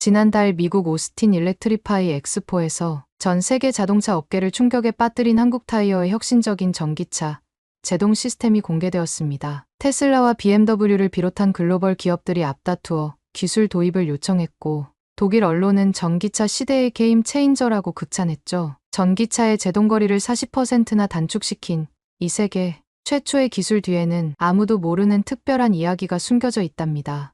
지난달 미국 오스틴 일렉트리파이 엑스포에서 전 세계 자동차 업계를 충격에 빠뜨린 한국타이어의 혁신적인 전기차 제동 시스템이 공개되었습니다. 테슬라와 BMW를 비롯한 글로벌 기업들이 앞다투어 기술 도입을 요청했고, 독일 언론은 전기차 시대의 게임 체인저라고 극찬했죠. 전기차의 제동거리를 40%나 단축시킨 이 세계 최초의 기술 뒤에는 아무도 모르는 특별한 이야기가 숨겨져 있답니다.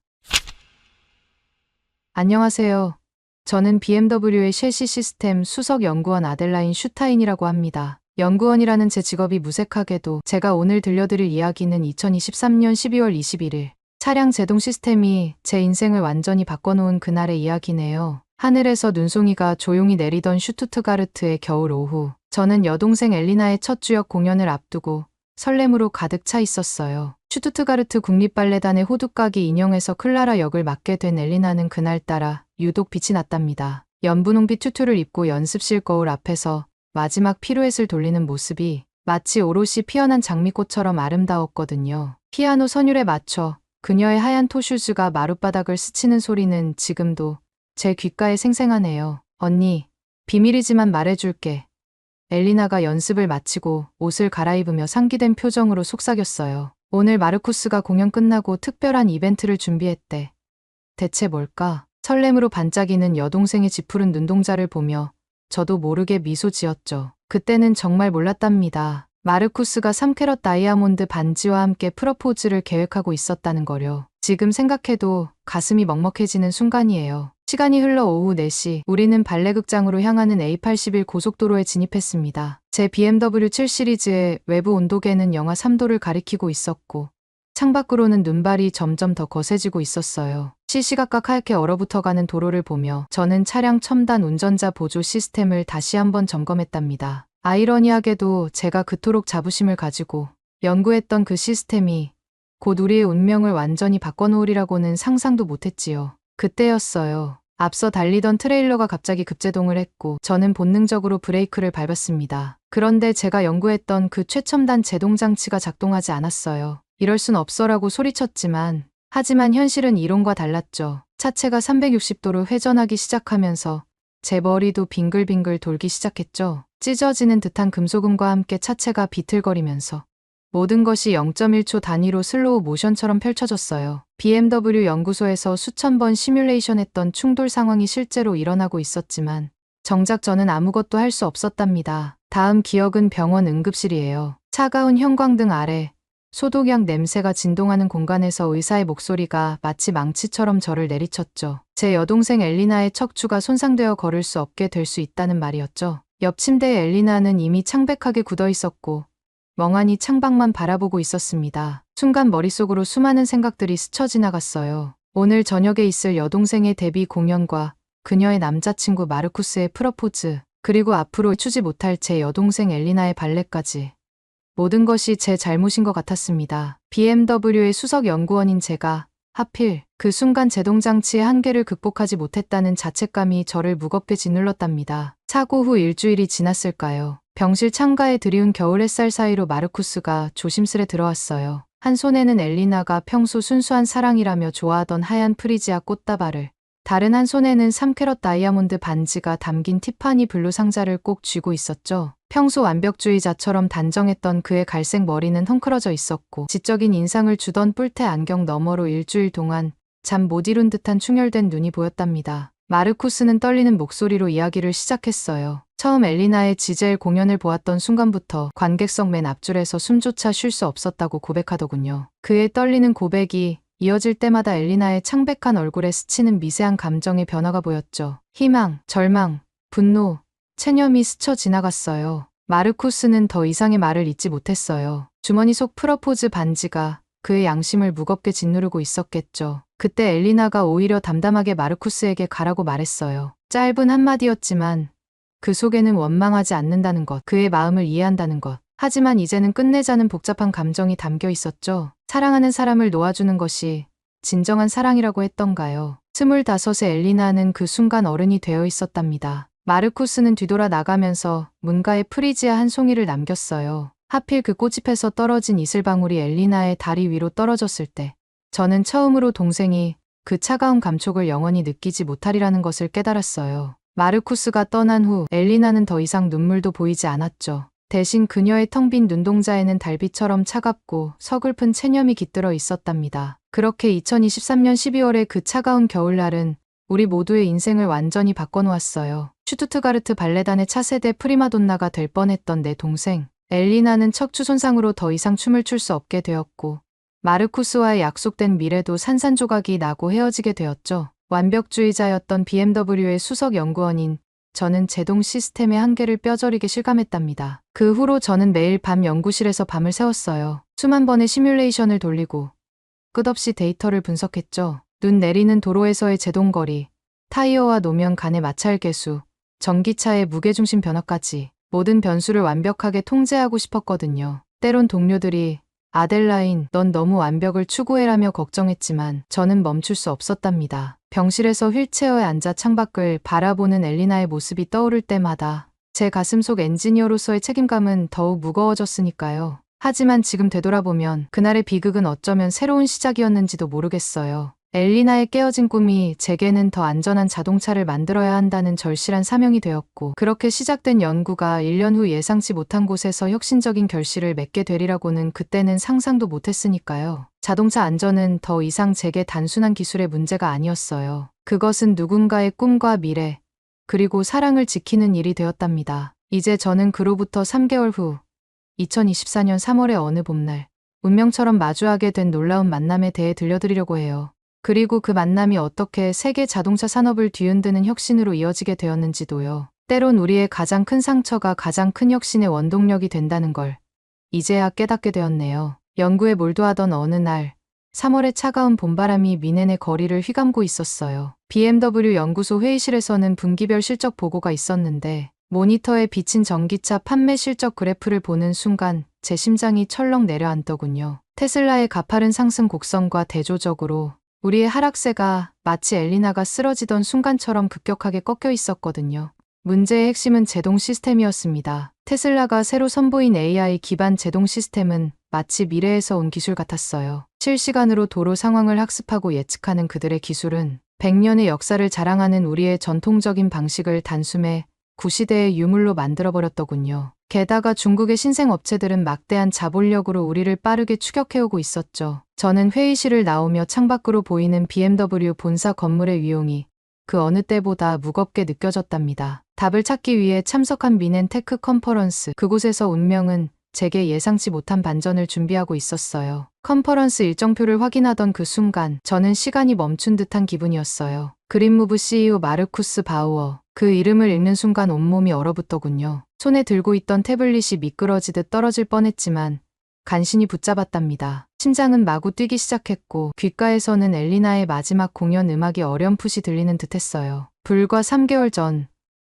안녕하세요. 저는 BMW의 셰시 시스템 수석 연구원 아델라인 슈타인이라고 합니다. 연구원이라는 제 직업이 무색하게도 제가 오늘 들려드릴 이야기는 2023년 12월 21일 차량 제동 시스템이 제 인생을 완전히 바꿔놓은 그날의 이야기네요. 하늘에서 눈송이가 조용히 내리던 슈투트가르트의 겨울 오후, 저는 여동생 엘리나의 첫 주역 공연을 앞두고 설렘으로 가득 차 있었어요. 슈투트가르트 국립발레단의 호두까기 인형에서 클라라 역을 맡게 된 엘리나는 그날따라 유독 빛이 났답니다. 연분홍빛 튜투를 입고 연습실 거울 앞에서 마지막 피루엣을 돌리는 모습이 마치 오롯이 피어난 장미꽃처럼 아름다웠거든요. 피아노 선율에 맞춰 그녀의 하얀 토슈즈가 마룻바닥을 스치는 소리는 지금도 제 귓가에 생생하네요. 언니, 비밀이지만 말해줄게. 엘리나가 연습을 마치고 옷을 갈아입으며 상기된 표정으로 속삭였어요. 오늘 마르쿠스가 공연 끝나고 특별한 이벤트를 준비했대. 대체 뭘까? 설렘으로 반짝이는 여동생의 지푸른 눈동자를 보며 저도 모르게 미소 지었죠. 그때는 정말 몰랐답니다. 마르쿠스가 3캐럿 다이아몬드 반지와 함께 프러포즈를 계획하고 있었다는 거요. 지금 생각해도 가슴이 먹먹해지는 순간이에요. 시간이 흘러 오후 4시, 우리는 발레극장으로 향하는 A81 고속도로에 진입했습니다. 제 BMW 7 시리즈의 외부 온도계는 영하 3도를 가리키고 있었고, 창밖으로는 눈발이 점점 더 거세지고 있었어요. 시시각각 하얗게 얼어붙어가는 도로를 보며 저는 차량 첨단 운전자 보조 시스템을 다시 한번 점검했답니다. 아이러니하게도 제가 그토록 자부심을 가지고 연구했던 그 시스템이 곧 우리의 운명을 완전히 바꿔놓으리라고는 상상도 못했지요. 그때였어요. 앞서 달리던 트레일러가 갑자기 급제동을 했고 저는 본능적으로 브레이크를 밟았습니다. 그런데 제가 연구했던 그 최첨단 제동장치가 작동하지 않았어요. 이럴 순 없어라고 소리쳤지만 하지만 현실은 이론과 달랐죠. 차체가 360도로 회전하기 시작하면서 제 머리도 빙글빙글 돌기 시작했죠. 찢어지는 듯한 금속음과 함께 차체가 비틀거리면서 모든 것이 0.1초 단위로 슬로우 모션처럼 펼쳐졌어요. BMW 연구소에서 수천 번 시뮬레이션했던 충돌 상황이 실제로 일어나고 있었지만 정작 저는 아무것도 할 수 없었답니다. 다음 기억은 병원 응급실이에요. 차가운 형광등 아래 소독약 냄새가 진동하는 공간에서 의사의 목소리가 마치 망치처럼 저를 내리쳤죠. 제 여동생 엘리나의 척추가 손상되어 걸을 수 없게 될 수 있다는 말이었죠. 옆 침대의 엘리나는 이미 창백하게 굳어 있었고 멍하니 창밖만 바라보고 있었습니다. 순간 머릿속으로 수많은 생각들이 스쳐 지나갔어요. 오늘 저녁에 있을 여동생의 데뷔 공연과 그녀의 남자친구 마르쿠스의 프러포즈, 그리고 앞으로 추지 못할 제 여동생 엘리나의 발레까지. 모든 것이 제 잘못인 것 같았습니다. BMW의 수석 연구원인 제가 하필 그 순간 제동장치의 한계를 극복하지 못했다는 자책감이 저를 무겁게 짓눌렀답니다. 사고 후 일주일이 지났을까요? 병실 창가에 드리운 겨울 햇살 사이로 마르쿠스가 조심스레 들어왔어요. 한 손에는 엘리나가 평소 순수한 사랑이라며 좋아하던 하얀 프리지아 꽃다발을, 다른 한 손에는 3캐럿 다이아몬드 반지가 담긴 티파니 블루 상자를 꼭 쥐고 있었죠. 평소 완벽주의자처럼 단정했던 그의 갈색 머리는 헝클어져 있었고 지적인 인상을 주던 뿔테 안경 너머로 일주일 동안 잠 못 이룬 듯한 충혈된 눈이 보였답니다. 마르쿠스는 떨리는 목소리로 이야기를 시작했어요. 처음 엘리나의 지젤 공연을 보았던 순간부터 관객석 맨 앞줄에서 숨조차 쉴 수 없었다고 고백하더군요. 그의 떨리는 고백이 이어질 때마다 엘리나의 창백한 얼굴에 스치는 미세한 감정의 변화가 보였죠. 희망, 절망, 분노, 체념이 스쳐 지나갔어요. 마르쿠스는 더 이상의 말을 잇지 못했어요. 주머니 속 프러포즈 반지가 그의 양심을 무겁게 짓누르고 있었겠죠. 그때 엘리나가 오히려 담담하게 마르쿠스에게 가라고 말했어요. 짧은 한마디였지만 그 속에는 원망하지 않는다는 것, 그의 마음을 이해한다는 것. 하지만 이제는 끝내자는 복잡한 감정이 담겨 있었죠. 사랑하는 사람을 놓아주는 것이 진정한 사랑이라고 했던가요? 25의 엘리나는 그 순간 어른이 되어 있었답니다. 마르쿠스는 뒤돌아 나가면서 문가에 프리지아 한 송이를 남겼어요. 하필 그 꽃잎에서 떨어진 이슬방울이 엘리나의 다리 위로 떨어졌을 때 저는 처음으로 동생이 그 차가운 감촉을 영원히 느끼지 못하리라는 것을 깨달았어요. 마르쿠스가 떠난 후 엘리나는 더 이상 눈물도 보이지 않았죠. 대신 그녀의 텅 빈 눈동자에는 달빛처럼 차갑고 서글픈 체념이 깃들어 있었답니다. 그렇게 2023년 12월의 그 차가운 겨울날은 우리 모두의 인생을 완전히 바꿔놓았어요. 슈투트가르트 발레단의 차세대 프리마돈나가 될 뻔했던 내 동생 엘리나는 척추 손상으로 더 이상 춤을 출 수 없게 되었고, 마르쿠스와의 약속된 미래도 산산조각이 나고 헤어지게 되었죠. 완벽주의자였던 BMW의 수석 연구원인 저는 제동 시스템의 한계를 뼈저리게 실감했답니다. 그 후로 저는 매일 밤 연구실에서 밤을 새웠어요. 수만 번의 시뮬레이션을 돌리고 끝없이 데이터를 분석했죠. 눈 내리는 도로에서의 제동거리, 타이어와 노면 간의 마찰 계수, 전기차의 무게중심 변화까지 모든 변수를 완벽하게 통제하고 싶었거든요. 때론 동료들이 아델라인, 넌 너무 완벽을 추구해라며 걱정했지만 저는 멈출 수 없었답니다. 병실에서 휠체어에 앉아 창밖을 바라보는 엘리나의 모습이 떠오를 때마다 제 가슴속 엔지니어로서의 책임감은 더욱 무거워졌으니까요. 하지만 지금 되돌아보면 그날의 비극은 어쩌면 새로운 시작이었는지도 모르겠어요. 엘리나의 깨어진 꿈이 제게는 더 안전한 자동차를 만들어야 한다는 절실한 사명이 되었고, 그렇게 시작된 연구가 1년 후 예상치 못한 곳에서 혁신적인 결실을 맺게 되리라고는 그때는 상상도 못했으니까요. 자동차 안전은 더 이상 제게 단순한 기술의 문제가 아니었어요. 그것은 누군가의 꿈과 미래, 그리고 사랑을 지키는 일이 되었답니다. 이제 저는 그로부터 3개월 후 2024년 3월의 어느 봄날 운명처럼 마주하게 된 놀라운 만남에 대해 들려드리려고 해요. 그리고 그 만남이 어떻게 세계 자동차 산업을 뒤흔드는 혁신으로 이어지게 되었는지도요. 때론 우리의 가장 큰 상처가 가장 큰 혁신의 원동력이 된다는 걸 이제야 깨닫게 되었네요. 연구에 몰두하던 어느 날 3월의 차가운 봄바람이 미넨의 거리를 휘감고 있었어요. BMW 연구소 회의실에서는 분기별 실적 보고가 있었는데 모니터에 비친 전기차 판매 실적 그래프를 보는 순간 제 심장이 철렁 내려앉더군요. 테슬라의 가파른 상승 곡선과 대조적으로 우리의 하락세가 마치 엘리나가 쓰러지던 순간처럼 급격하게 꺾여 있었거든요. 문제의 핵심은 제동 시스템이었습니다. 테슬라가 새로 선보인 AI 기반 제동 시스템은 마치 미래에서 온 기술 같았어요. 실시간으로 도로 상황을 학습하고 예측하는 그들의 기술은 100년의 역사를 자랑하는 우리의 전통적인 방식을 단숨에 구시대의 유물로 만들어버렸더군요. 게다가 중국의 신생업체들은 막대한 자본력으로 우리를 빠르게 추격해오고 있었죠. 저는 회의실을 나오며 창밖으로 보이는 BMW 본사 건물의 위용이 그 어느 때보다 무겁게 느껴졌답니다. 답을 찾기 위해 참석한 미넨 테크 컨퍼런스, 그곳에서 운명은 제게 예상치 못한 반전을 준비하고 있었어요. 컨퍼런스 일정표를 확인하던 그 순간 저는 시간이 멈춘 듯한 기분이었어요. 그린무브 CEO 마르쿠스 바우어, 그 이름을 읽는 순간 온몸이 얼어붙더군요. 손에 들고 있던 태블릿이 미끄러지듯 떨어질 뻔했지만 간신히 붙잡았답니다. 심장은 마구 뛰기 시작했고 귓가에서는 엘리나의 마지막 공연 음악이 어렴풋이 들리는 듯했어요. 불과 3개월 전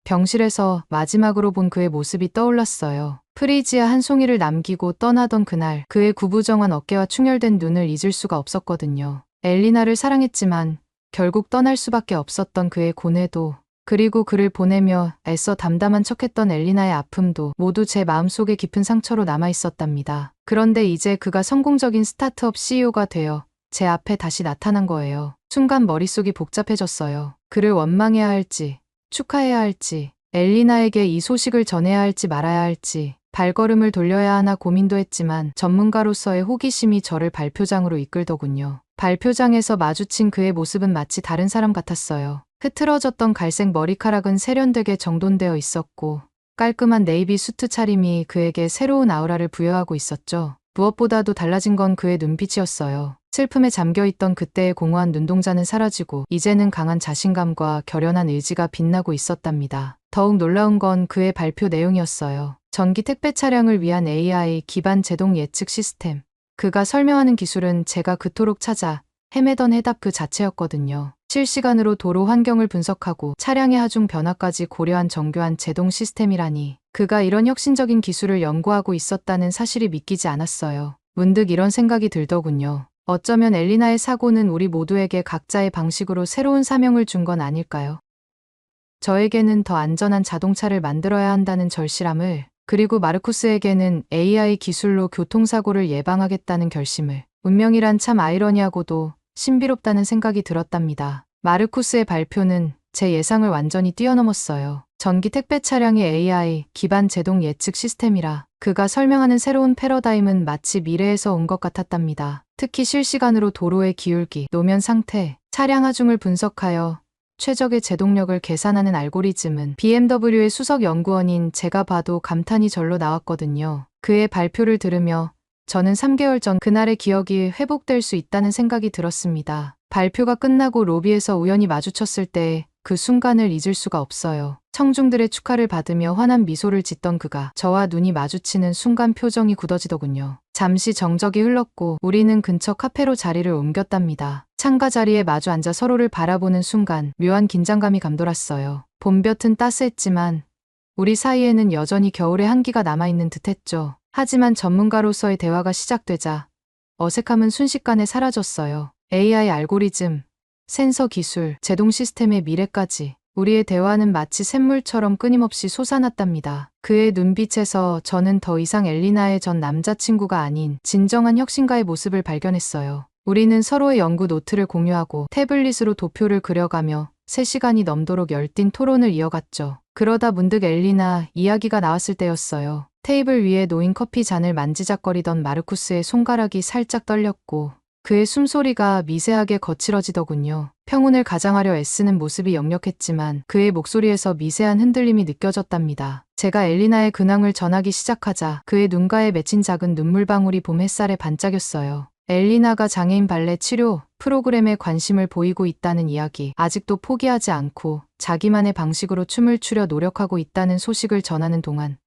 병실에서 마지막으로 본 그의 모습이 떠올랐어요. 프리지아 한 송이를 남기고 떠나던 그날 그의 구부정한 어깨와 충혈된 눈을 잊을 수가 없었거든요. 엘리나를 사랑했지만 결국 떠날 수밖에 없었던 그의 고뇌도, 그리고 그를 보내며 애써 담담한 척했던 엘리나의 아픔도 모두 제 마음속에 깊은 상처로 남아있었답니다. 그런데 이제 그가 성공적인 스타트업 CEO가 되어 제 앞에 다시 나타난 거예요. 순간 머릿속이 복잡해졌어요. 그를 원망해야 할지, 축하해야 할지, 엘리나에게 이 소식을 전해야 할지 말아야 할지, 발걸음을 돌려야 하나 고민도 했지만 전문가로서의 호기심이 저를 발표장으로 이끌더군요. 발표장에서 마주친 그의 모습은 마치 다른 사람 같았어요. 흐트러졌던 갈색 머리카락은 세련되게 정돈되어 있었고 깔끔한 네이비 수트 차림이 그에게 새로운 아우라를 부여하고 있었죠. 무엇보다도 달라진 건 그의 눈빛이었어요. 슬픔에 잠겨있던 그때의 공허한 눈동자는 사라지고 이제는 강한 자신감과 결연한 의지가 빛나고 있었답니다. 더욱 놀라운 건 그의 발표 내용이었어요. 전기 택배 차량을 위한 AI 기반 제동 예측 시스템. 그가 설명하는 기술은 제가 그토록 찾아 헤매던 해답 그 자체였거든요. 실시간으로 도로 환경을 분석하고 차량의 하중 변화까지 고려한 정교한 제동 시스템이라니. 그가 이런 혁신적인 기술을 연구하고 있었다는 사실이 믿기지 않았어요. 문득 이런 생각이 들더군요. 어쩌면 엘리나의 사고는 우리 모두에게 각자의 방식으로 새로운 사명을 준 건 아닐까요? 저에게는 더 안전한 자동차를 만들어야 한다는 절실함을, 그리고 마르쿠스에게는 AI 기술로 교통사고를 예방하겠다는 결심을. 운명이란 참 아이러니하고도 신비롭다는 생각이 들었답니다. 마르쿠스의 발표는 제 예상을 완전히 뛰어넘었어요. 전기 택배 차량의 AI 기반 제동 예측 시스템이라 그가 설명하는 새로운 패러다임은 마치 미래에서 온 것 같았답니다. 특히 실시간으로 도로의 기울기, 노면 상태, 차량 하중을 분석하여 최적의 제동력을 계산하는 알고리즘은 BMW의 수석 연구원인 제가 봐도 감탄이 절로 나왔거든요. 그의 발표를 들으며 저는 3개월 전 그날의 기억이 회복될 수 있다는 생각이 들었습니다. 발표가 끝나고 로비에서 우연히 마주쳤을 때 그 순간을 잊을 수가 없어요. 청중들의 축하를 받으며 환한 미소를 짓던 그가 저와 눈이 마주치는 순간 표정이 굳어지더군요. 잠시 정적이 흘렀고 우리는 근처 카페로 자리를 옮겼답니다. 창가 자리에 마주 앉아 서로를 바라보는 순간 묘한 긴장감이 감돌았어요. 봄볕은 따스했지만 우리 사이에는 여전히 겨울의 한기가 남아있는 듯했죠. 하지만 전문가로서의 대화가 시작되자 어색함은 순식간에 사라졌어요. AI 알고리즘, 센서 기술, 제동 시스템의 미래까지 우리의 대화는 마치 샘물처럼 끊임없이 솟아났답니다. 그의 눈빛에서 저는 더 이상 엘리나의 전 남자친구가 아닌 진정한 혁신가의 모습을 발견했어요. 우리는 서로의 연구 노트를 공유하고 태블릿으로 도표를 그려가며 3시간이 넘도록 열띤 토론을 이어갔죠. 그러다 문득 엘리나 이야기가 나왔을 때였어요. 테이블 위에 놓인 커피 잔을 만지작거리던 마르쿠스의 손가락이 살짝 떨렸고 그의 숨소리가 미세하게 거칠어지더군요. 평온을 가장하려 애쓰는 모습이 역력했지만 그의 목소리에서 미세한 흔들림이 느껴졌답니다. 제가 엘리나의 근황을 전하기 시작하자 그의 눈가에 맺힌 작은 눈물방울이 봄 햇살에 반짝였어요. 엘리나가 장애인 발레 치료 프로그램에 관심을 보이고 있다는 이야기, 아직도 포기하지 않고 자기만의 방식으로 춤을 추려 노력하고 있다는 소식을 전하는 동안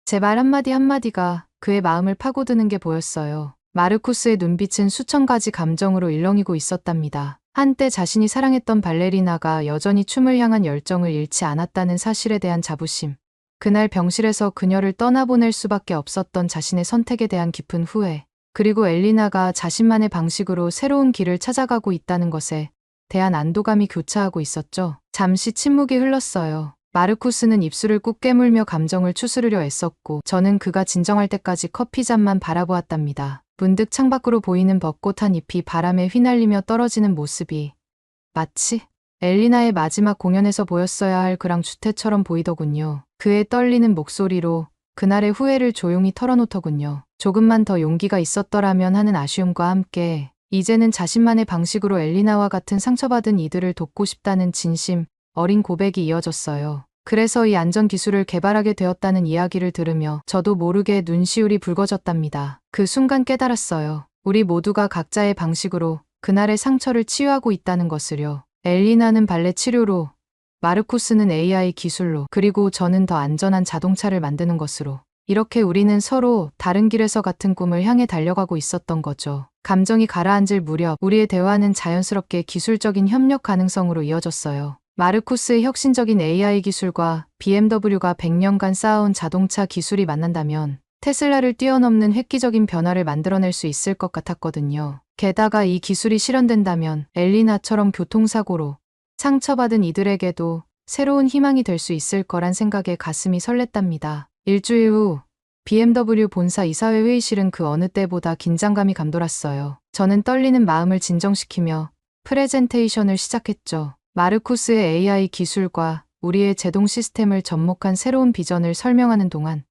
제 말 한마디 한마디가 그의 마음을 파고드는 게 보였어요. 마르쿠스의 눈빛은 수천 가지 감정으로 일렁이고 있었답니다. 한때 자신이 사랑했던 발레리나가 여전히 춤을 향한 열정을 잃지 않았다는 사실에 대한 자부심, 그날 병실에서 그녀를 떠나보낼 수밖에 없었던 자신의 선택에 대한 깊은 후회, 그리고 엘리나가 자신만의 방식으로 새로운 길을 찾아가고 있다는 것에 대한 안도감이 교차하고 있었죠. 잠시 침묵이 흘렀어요. 마르쿠스는 입술을 꾹 깨물며 감정을 추스르려 애썼고 저는 그가 진정할 때까지 커피잔만 바라보았답니다. 문득 창밖으로 보이는 벚꽃 한 잎이 바람에 휘날리며 떨어지는 모습이 마치 엘리나의 마지막 공연에서 보였어야 할 그랑 주태처럼 보이더군요. 그의 떨리는 목소리로 그날의 후회를 조용히 털어놓더군요. 조금만 더 용기가 있었더라면 하는 아쉬움과 함께 이제는 자신만의 방식으로 엘리나와 같은 상처받은 이들을 돕고 싶다는 진심 어린 고백이 이어졌어요. 그래서 이 안전 기술을 개발하게 되었다는 이야기를 들으며 저도 모르게 눈시울이 붉어졌답니다. 그 순간 깨달았어요. 우리 모두가 각자의 방식으로 그날의 상처를 치유하고 있다는 것을요. 엘리나는 발레 치료로, 마르쿠스는 AI 기술로, 그리고 저는 더 안전한 자동차를 만드는 것으로. 이렇게 우리는 서로 다른 길에서 같은 꿈을 향해 달려가고 있었던 거죠. 감정이 가라앉을 무렵 우리의 대화는 자연스럽게 기술적인 협력 가능성으로 이어졌어요. 마르쿠스의 혁신적인 AI 기술과 BMW가 100년간 쌓아온 자동차 기술이 만난다면 테슬라를 뛰어넘는 획기적인 변화를 만들어낼 수 있을 것 같았거든요. 게다가 이 기술이 실현된다면 엘리나처럼 교통사고로 상처받은 이들에게도 새로운 희망이 될 수 있을 거란 생각에 가슴이 설렜답니다. 일주일 후 BMW 본사 이사회 회의실은 그 어느 때보다 긴장감이 감돌았어요. 저는 떨리는 마음을 진정시키며 프레젠테이션을 시작했죠. 마르쿠스의 AI 기술과 우리의 제동 시스템을 접목한 새로운 비전을 설명하는 동안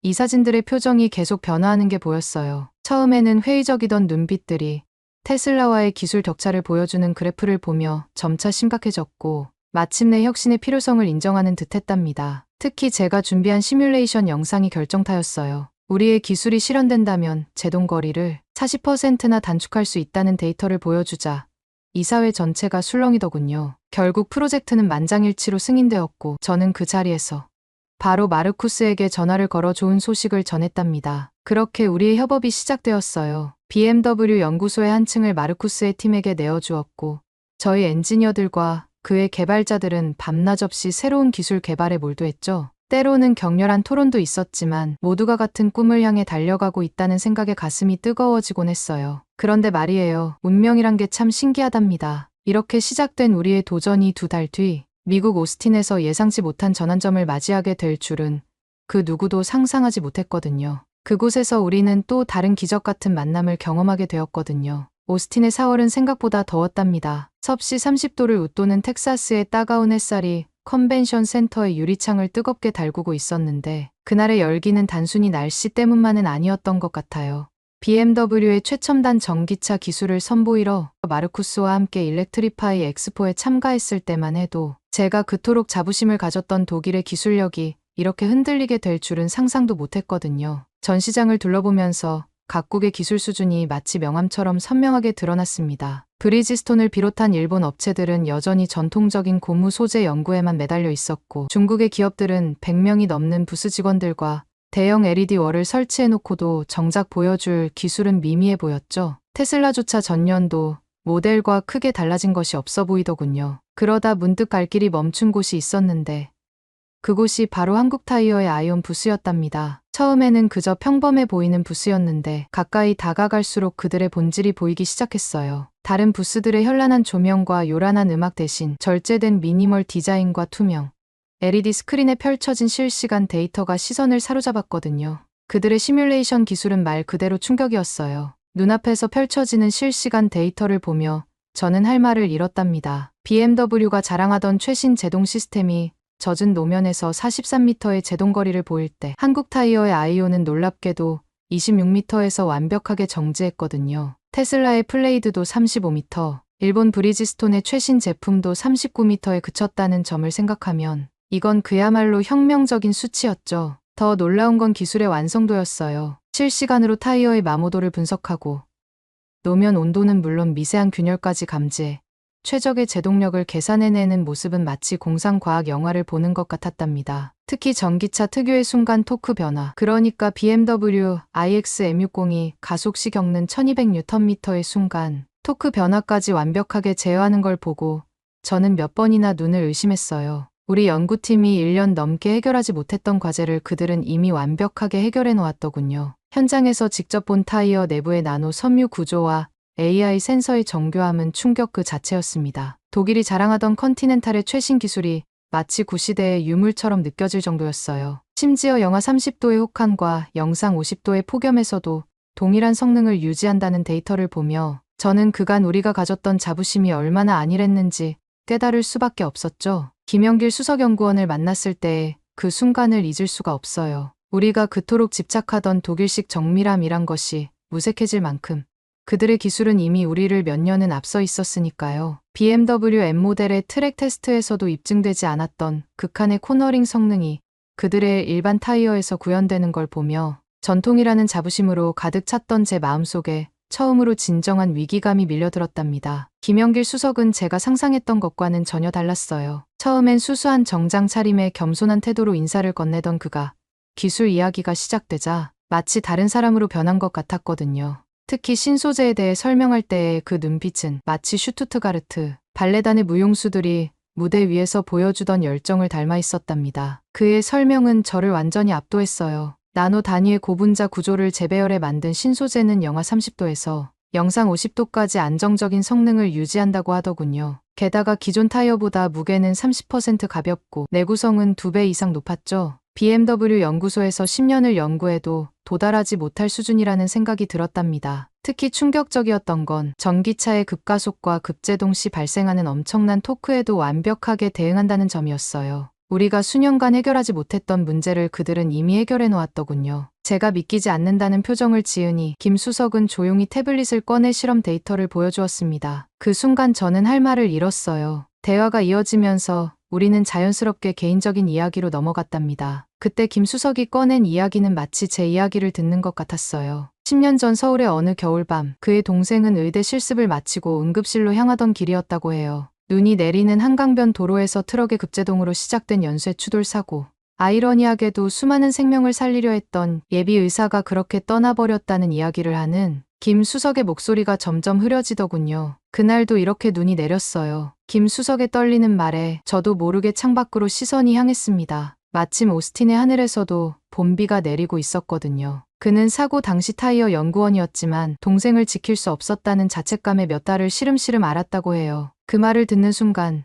이사진들의 표정이 계속 변화하는 게 보였어요. 처음에는 회의적이던 눈빛들이 테슬라와의 기술 격차를 보여주는 그래프를 보며 점차 심각해졌고 마침내 혁신의 필요성을 인정하는 듯했답니다. 특히 제가 준비한 시뮬레이션 영상이 결정타였어요. 우리의 기술이 실현된다면 제동 거리를 40%나 단축할 수 있다는 데이터를 보여주자 이사회 전체가 술렁이더군요. 결국 프로젝트는 만장일치로 승인되었고 저는 그 자리에서 바로 마르쿠스에게 전화를 걸어 좋은 소식을 전했답니다. 그렇게 우리의 협업이 시작되었어요. BMW 연구소의 한 층을 마르쿠스의 팀에게 내어주었고 저희 엔지니어들과 그의 개발자들은 밤낮 없이 새로운 기술 개발에 몰두했죠. 때로는 격렬한 토론도 있었지만 모두가 같은 꿈을 향해 달려가고 있다는 생각에 가슴이 뜨거워지곤 했어요. 그런데 말이에요. 운명이란 게 참 신기하답니다. 이렇게 시작된 우리의 도전이 2달 뒤 미국 오스틴에서 예상치 못한 전환점을 맞이하게 될 줄은 그 누구도 상상하지 못했거든요. 그곳에서 우리는 또 다른 기적 같은 만남을 경험하게 되었거든요. 오스틴의 4월은 생각보다 더웠답니다. 섭씨 30도를 웃도는 텍사스의 따가운 햇살이 컨벤션 센터의 유리창을 뜨겁게 달구고 있었는데 그날의 열기는 단순히 날씨 때문만은 아니었던 것 같아요. BMW의 최첨단 전기차 기술을 선보이러 마르쿠스와 함께 일렉트리파이 엑스포에 참가했을 때만 해도 제가 그토록 자부심을 가졌던 독일의 기술력이 이렇게 흔들리게 될 줄은 상상도 못했거든요. 전시장을 둘러보면서 각국의 기술 수준이 마치 명암처럼 선명하게 드러났습니다. 브리지스톤을 비롯한 일본 업체들은 여전히 전통적인 고무 소재 연구에만 매달려 있었고 중국의 기업들은 100명이 넘는 부스 직원들과 대형 LED 월을 설치해놓고도 정작 보여줄 기술은 미미해 보였죠. 테슬라조차 전년도 모델과 크게 달라진 것이 없어 보이더군요. 그러다 문득 갈 길이 멈춘 곳이 있었는데 그곳이 바로 한국타이어의 아이온 부스였답니다. 처음에는 그저 평범해 보이는 부스였는데 가까이 다가갈수록 그들의 본질이 보이기 시작했어요. 다른 부스들의 현란한 조명과 요란한 음악 대신 절제된 미니멀 디자인과 투명 LED 스크린에 펼쳐진 실시간 데이터가 시선을 사로잡았거든요. 그들의 시뮬레이션 기술은 말 그대로 충격이었어요. 눈앞에서 펼쳐지는 실시간 데이터를 보며 저는 할 말을 잃었답니다. BMW가 자랑하던 최신 제동 시스템이 젖은 노면에서 43m의 제동거리를 보일 때 한국타이어의 아이온은 놀랍게도 26m에서 완벽하게 정지했거든요. 테슬라의 플레이드도 35m, 일본 브리지스톤의 최신 제품도 39m에 그쳤다는 점을 생각하면 이건 그야말로 혁명적인 수치였죠. 더 놀라운 건 기술의 완성도였어요. 실시간으로 타이어의 마모도를 분석하고 노면 온도는 물론 미세한 균열까지 감지해 최적의 제동력을 계산해내는 모습은 마치 공상과학 영화를 보는 것 같았답니다. 특히 전기차 특유의 순간 토크 변화, 그러니까 BMW iX M60이 가속 시 겪는 1200Nm의 순간 토크 변화까지 완벽하게 제어하는 걸 보고 저는 몇 번이나 눈을 의심했어요. 우리 연구팀이 1년 넘게 해결하지 못했던 과제를 그들은 이미 완벽하게 해결해 놓았더군요. 현장에서 직접 본 타이어 내부의 나노 섬유 구조와 AI 센서의 정교함은 충격 그 자체였습니다. 독일이 자랑하던 컨티넨탈의 최신 기술이 마치 구시대의 유물처럼 느껴질 정도였어요. 심지어 영하 30도의 혹한과 영상 50도의 폭염에서도 동일한 성능을 유지한다는 데이터를 보며 저는 그간 우리가 가졌던 자부심이 얼마나 안일했는지 깨달을 수밖에 없었죠. 김영길 수석연구원을 만났을 때의 그 순간을 잊을 수가 없어요. 우리가 그토록 집착하던 독일식 정밀함이란 것이 무색해질 만큼 그들의 기술은 이미 우리를 몇 년은 앞서 있었으니까요. BMW M모델의 트랙 테스트에서도 입증되지 않았던 극한의 코너링 성능이 그들의 일반 타이어에서 구현되는 걸 보며 전통이라는 자부심으로 가득 찼던 제 마음속에 처음으로 진정한 위기감이 밀려들었답니다. 김영길 수석은 제가 상상했던 것과는 전혀 달랐어요. 처음엔 수수한 정장 차림에 겸손한 태도로 인사를 건네던 그가 기술 이야기가 시작되자 마치 다른 사람으로 변한 것 같았거든요. 특히 신소재에 대해 설명할 때의 그 눈빛은 마치 슈투트가르트 발레단의 무용수들이 무대 위에서 보여주던 열정을 닮아 있었답니다. 그의 설명은 저를 완전히 압도했어요. 나노 단위의 고분자 구조를 재배열해 만든 신소재는 영하 30도에서 영상 50도까지 안정적인 성능을 유지한다고 하더군요. 게다가 기존 타이어보다 무게는 30% 가볍고 내구성은 2배 이상 높았죠. BMW 연구소에서 10년을 연구해도 도달하지 못할 수준이라는 생각이 들었답니다. 특히 충격적이었던 건 전기차의 급가속과 급제동 시 발생하는 엄청난 토크에도 완벽하게 대응한다는 점이었어요. 우리가 수년간 해결하지 못했던 문제를 그들은 이미 해결해 놓았더군요. 제가 믿기지 않는다는 표정을 지으니 김 수석은 조용히 태블릿을 꺼내 실험 데이터를 보여주었습니다. 그 순간 저는 할 말을 잃었어요. 대화가 이어지면서 우리는 자연스럽게 개인적인 이야기로 넘어갔답니다. 그때 김 수석이 꺼낸 이야기는 마치 제 이야기를 듣는 것 같았어요. 10년 전 서울의 어느 겨울밤, 그의 동생은 의대 실습을 마치고 응급실로 향하던 길이었다고 해요. 눈이 내리는 한강변 도로에서 트럭의 급제동으로 시작된 연쇄 추돌 사고. 아이러니하게도 수많은 생명을 살리려 했던 예비 의사가 그렇게 떠나버렸다는 이야기를 하는 김 수석의 목소리가 점점 흐려지더군요. 그날도 이렇게 눈이 내렸어요. 김 수석의 떨리는 말에 저도 모르게 창밖으로 시선이 향했습니다. 마침 오스틴의 하늘에서도 봄비가 내리고 있었거든요. 그는 사고 당시 타이어 연구원이었지만 동생을 지킬 수 없었다는 자책감에 몇 달을 시름시름 앓았다고 해요. 그 말을 듣는 순간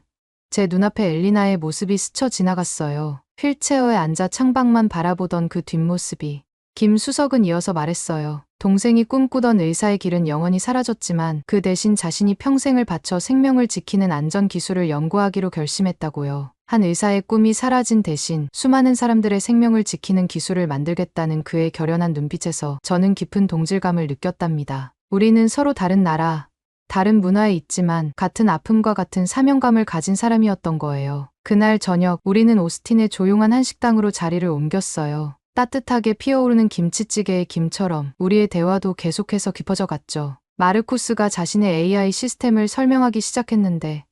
제 눈앞에 엘리나의 모습이 스쳐 지나갔어요. 휠체어에 앉아 창밖만 바라보던 그 뒷모습이 김 수석은 이어서 말했어요. 동생이 꿈꾸던 의사의 길은 영원히 사라졌지만 그 대신 자신이 평생을 바쳐 생명을 지키는 안전 기술을 연구하기로 결심했다고요. 한 의사의 꿈이 사라진 대신 수많은 사람들의 생명을 지키는 기술을 만들겠다는 그의 결연한 눈빛에서 저는 깊은 동질감을 느꼈답니다. 우리는 서로 다른 나라, 다른 문화에 있지만 같은 아픔과 같은 사명감을 가진 사람이었던 거예요. 그날 저녁 우리는 오스틴의 조용한 한식당으로 자리를 옮겼어요. 따뜻하게 피어오르는 김치찌개의 김처럼 우리의 대화도 계속해서 깊어져 갔죠. 마르쿠스가 자신의 AI 시스템을 설명하기 시작했는데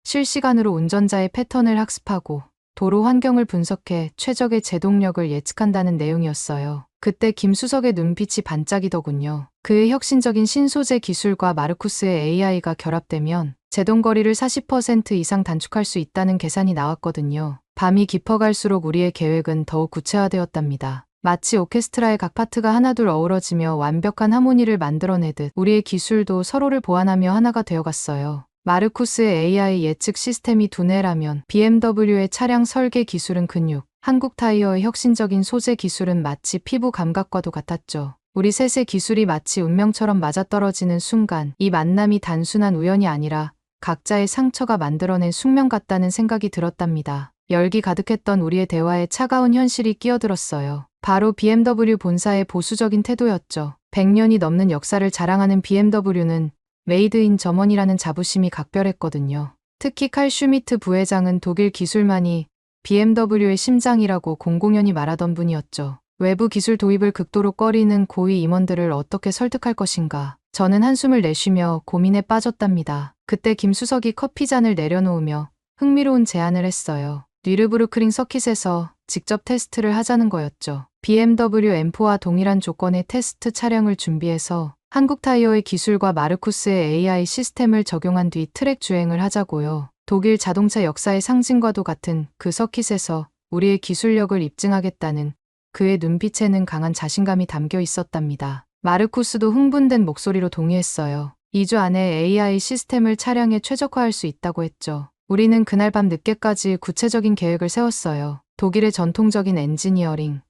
실시간으로 운전자의 패턴을 학습하고 도로 환경을 분석해 최적의 제동력을 예측한다는 내용이었어요. 그때 김 수석의 눈빛이 반짝이더군요. 그의 혁신적인 신소재 기술과 마르쿠스의 AI가 결합되면 제동거리를 40% 이상 단축할 수 있다는 계산이 나왔거든요. 밤이 깊어갈수록 우리의 계획은 더욱 구체화되었답니다. 마치 오케스트라의 각 파트가 하나둘 어우러지며 완벽한 하모니를 만들어내듯 우리의 기술도 서로를 보완하며 하나가 되어갔어요. 마르쿠스의 AI 예측 시스템이 두뇌라면 BMW의 차량 설계 기술은 근육, 한국 타이어의 혁신적인 소재 기술은 마치 피부 감각과도 같았죠. 우리 셋의 기술이 마치 운명처럼 맞아떨어지는 순간 이 만남이 단순한 우연이 아니라 각자의 상처가 만들어낸 숙명 같다는 생각이 들었답니다. 열기 가득했던 우리의 대화에 차가운 현실이 끼어들었어요. 바로 BMW 본사의 보수적인 태도였죠. 100년이 넘는 역사를 자랑하는 BMW는 메이드 인 저머니라는 자부심이 각별했거든요. 특히 칼 슈미트 부회장은 독일 기술만이 BMW의 심장이라고 공공연히 말하던 분이었죠. 외부 기술 도입을 극도로 꺼리는 고위 임원들을 어떻게 설득할 것인가. 저는 한숨을 내쉬며 고민에 빠졌답니다. 그때 김 수석이 커피잔을 내려놓으며 흥미로운 제안을 했어요. 뉘르부르크링 서킷에서 직접 테스트를 하자는 거였죠. BMW M4와 동일한 조건의 테스트 차량을 준비해서 한국 타이어의 기술과 마르쿠스의 AI 시스템을 적용한 뒤 트랙 주행을 하자고요. 독일 자동차 역사의 상징과도 같은 그 서킷에서 우리의 기술력을 입증하겠다는 그의 눈빛에는 강한 자신감이 담겨 있었답니다. 마르쿠스도 흥분된 목소리로 동의했어요. 2주 안에 AI 시스템을 차량에 최적화할 수 있다고 했죠. 우리는 그날 밤 늦게까지 구체적인 계획을 세웠어요. 독일의 전통적인 엔지니어링,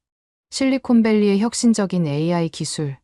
실리콘밸리의 혁신적인 AI 기술,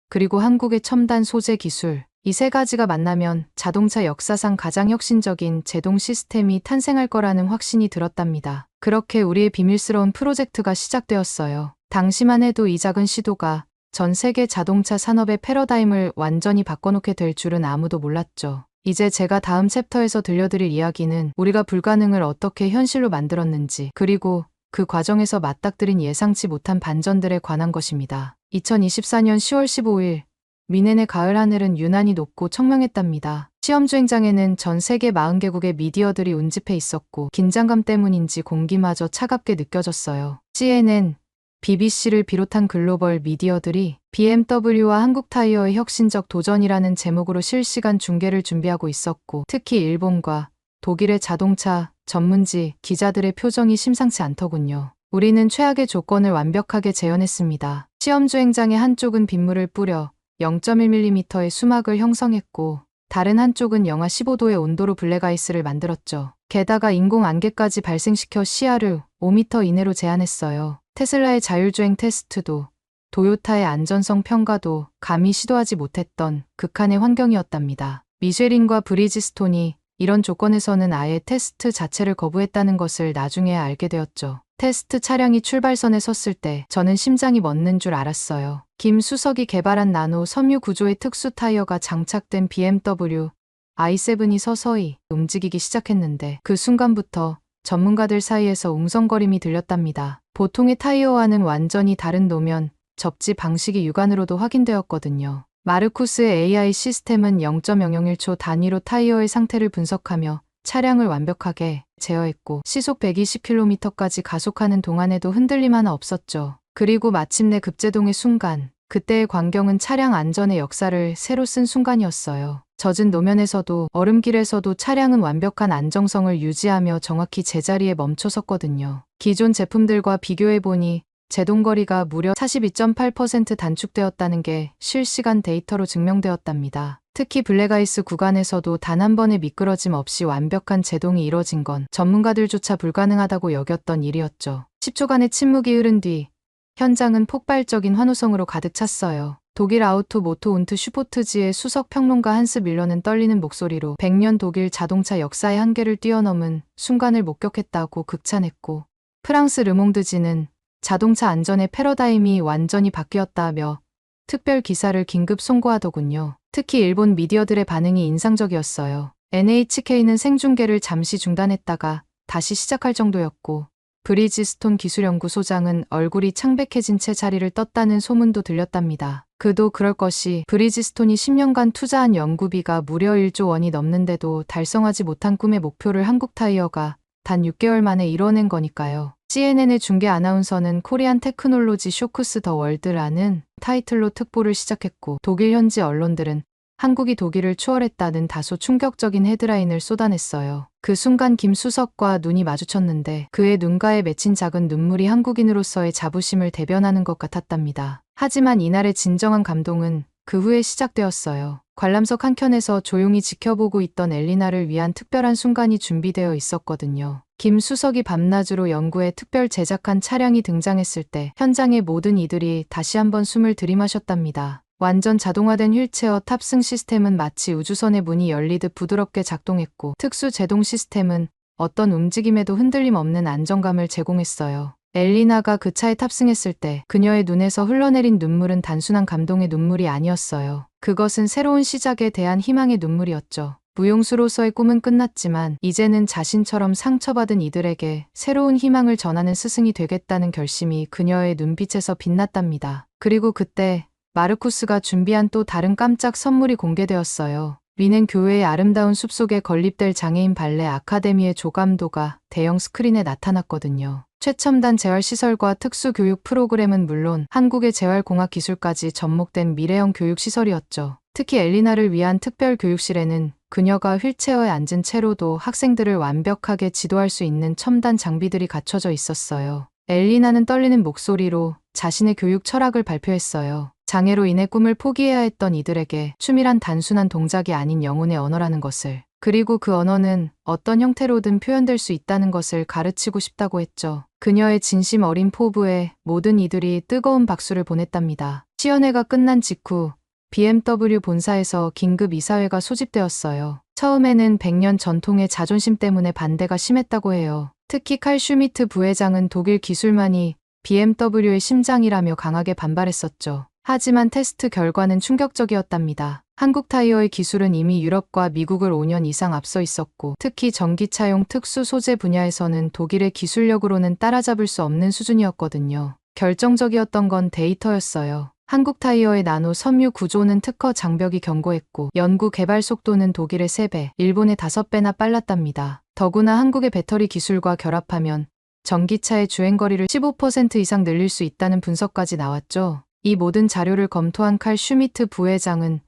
그리고 한국의 첨단 소재 기술, 이 세 가지가 만나면 자동차 역사상 가장 혁신적인 제동 시스템이 탄생할 거라는 확신이 들었답니다. 그렇게 우리의 비밀스러운 프로젝트가 시작되었어요. 당시만 해도 이 작은 시도가 전 세계 자동차 산업의 패러다임을 완전히 바꿔놓게 될 줄은 아무도 몰랐죠. 이제 제가 다음 챕터에서 들려드릴 이야기는 우리가 불가능을 어떻게 현실로 만들었는지, 그리고 그 과정에서 맞닥뜨린 예상치 못한 반전들에 관한 것입니다. 2024년 10월 15일 미넨의 가을 하늘은 유난히 높고 청명했답니다. 시험주행장에는 전 세계 40개국의 미디어들이 운집해 있었고 긴장감 때문인지 공기마저 차갑게 느껴졌어요. CNN, BBC를 비롯한 글로벌 미디어들이 BMW와 한국 타이어의 혁신적 도전이라는 제목으로 실시간 중계를 준비하고 있었고 특히 일본과 독일의 자동차 전문지 기자들의 표정이 심상치 않더군요. 우리는 최악의 조건을 완벽하게 재현했습니다. 시험주행장의 한쪽은 빗물을 뿌려 0.1mm의 수막을 형성했고 다른 한쪽은 영하 15도의 온도로 블랙아이스를 만들었죠. 게다가 인공 안개까지 발생시켜 시야를 5m 이내로 제한했어요. 테슬라의 자율주행 테스트도 도요타의 안전성 평가도 감히 시도하지 못했던 극한의 환경이었답니다. 미쉐린과 브리지스톤이 이런 조건에서는 아예 테스트 자체를 거부했다는 것을 나중에 알게 되었죠. 테스트 차량이 출발선에 섰을 때 저는 심장이 멎는 줄 알았어요. 김 수석이 개발한 나노 섬유 구조의 특수 타이어가 장착된 BMW i7이 서서히 움직이기 시작했는데 그 순간부터 전문가들 사이에서 웅성거림이 들렸답니다. 보통의 타이어와는 완전히 다른 노면, 접지 방식이 육안으로도 확인되었거든요. 마르쿠스의 AI 시스템은 0.001초 단위로 타이어의 상태를 분석하며 차량을 완벽하게 제어했고 시속 120km까지 가속하는 동안에도 흔들림 하나 없었죠. 그리고 마침내 급제동의 순간, 그때의 광경은 차량 안전의 역사를 새로 쓴 순간이었어요. 젖은 노면에서도 얼음길에서도 차량은 완벽한 안정성을 유지하며 정확히 제자리에 멈춰 섰거든요. 기존 제품들과 비교해보니 제동거리가 무려 42.8% 단축되었다는 게 실시간 데이터로 증명되었답니다. 특히 블랙아이스 구간에서도 단 한 번의 미끄러짐 없이 완벽한 제동이 이뤄진 건 전문가들조차 불가능하다고 여겼던 일이었죠. 10초간의 침묵이 흐른 뒤 현장은 폭발적인 환호성으로 가득 찼어요. 독일 아우토 모토 운트 슈포트지의 수석 평론가 한스 밀러는 떨리는 목소리로 100년 독일 자동차 역사의 한계를 뛰어넘은 순간을 목격했다고 극찬했고, 프랑스 르몽드지는 자동차 안전의 패러다임이 완전히 바뀌었다며 특별 기사를 긴급 송고하더군요. 특히 일본 미디어들의 반응이 인상적이었어요. NHK는 생중계를 잠시 중단했다가 다시 시작할 정도였고, 브리지스톤 기술연구소장은 얼굴이 창백해진 채 자리를 떴다는 소문도 들렸답니다. 그도 그럴 것이 브리지스톤이 10년간 투자한 연구비가 무려 1조 원이 넘는데도 달성하지 못한 꿈의 목표를 한국타이어가 단 6개월 만에 이뤄낸 거니까요. CNN의 중계 아나운서는 코리안 테크놀로지 쇼크스 더 월드라는 타이틀로 특보를 시작했고, 독일 현지 언론들은 한국이 독일을 추월했다는 다소 충격적인 헤드라인을 쏟아냈어요. 그 순간 김 수석과 눈이 마주쳤는데 그의 눈가에 맺힌 작은 눈물이 한국인으로서의 자부심을 대변하는 것 같았답니다. 하지만 이날의 진정한 감동은 그 후에 시작되었어요. 관람석 한켠에서 조용히 지켜보고 있던 엘리나를 위한 특별한 순간이 준비되어 있었거든요. 김 수석이 밤낮으로 연구에 특별 제작한 차량이 등장했을 때 현장의 모든 이들이 다시 한번 숨을 들이마셨답니다. 완전 자동화된 휠체어 탑승 시스템은 마치 우주선의 문이 열리듯 부드럽게 작동했고, 특수 제동 시스템은 어떤 움직임에도 흔들림 없는 안정감을 제공했어요. 엘리나가 그 차에 탑승했을 때 그녀의 눈에서 흘러내린 눈물은 단순한 감동의 눈물이 아니었어요. 그것은 새로운 시작에 대한 희망의 눈물이었죠. 무용수로서의 꿈은 끝났지만 이제는 자신처럼 상처받은 이들에게 새로운 희망을 전하는 스승이 되겠다는 결심이 그녀의 눈빛에서 빛났답니다. 그리고 그때 마르쿠스가 준비한 또 다른 깜짝 선물이 공개되었어요. 위넨 교회의 아름다운 숲속에 건립될 장애인 발레 아카데미의 조감도가 대형 스크린에 나타났거든요. 최첨단 재활시설과 특수교육 프로그램은 물론 한국의 재활공학 기술까지 접목된 미래형 교육시설이었죠. 특히 엘리나를 위한 특별 교육실에는 그녀가 휠체어에 앉은 채로도 학생들을 완벽하게 지도할 수 있는 첨단 장비들이 갖춰져 있었어요. 엘리나는 떨리는 목소리로 자신의 교육 철학을 발표했어요. 장애로 인해 꿈을 포기해야 했던 이들에게 춤이란 단순한 동작이 아닌 영혼의 언어라는 것을, 그리고 그 언어는 어떤 형태로든 표현될 수 있다는 것을 가르치고 싶다고 했죠. 그녀의 진심 어린 포부에 모든 이들이 뜨거운 박수를 보냈답니다. 시연회가 끝난 직후 BMW 본사에서 긴급 이사회가 소집되었어요. 처음에는 100년 전통의 자존심 때문에 반대가 심했다고 해요. 특히 칼 슈미트 부회장은 독일 기술만이 BMW의 심장이라며 강하게 반발했었죠. 하지만 테스트 결과는 충격적이었답니다. 한국 타이어의 기술은 이미 유럽과 미국을 5년 이상 앞서 있었고, 특히 전기차용 특수 소재 분야에서는 독일의 기술력으로는 따라잡을 수 없는 수준이었거든요. 결정적이었던 건 데이터였어요. 한국 타이어의 나노 섬유 구조는 특허 장벽이 견고했고, 연구 개발 속도는 독일의 3배, 일본의 5배나 빨랐답니다. 더구나 한국의 배터리 기술과 결합하면 전기차의 주행거리를 15% 이상 늘릴 수 있다는 분석까지 나왔죠. 이 모든 자료를 검토한 칼 슈미트 부회장은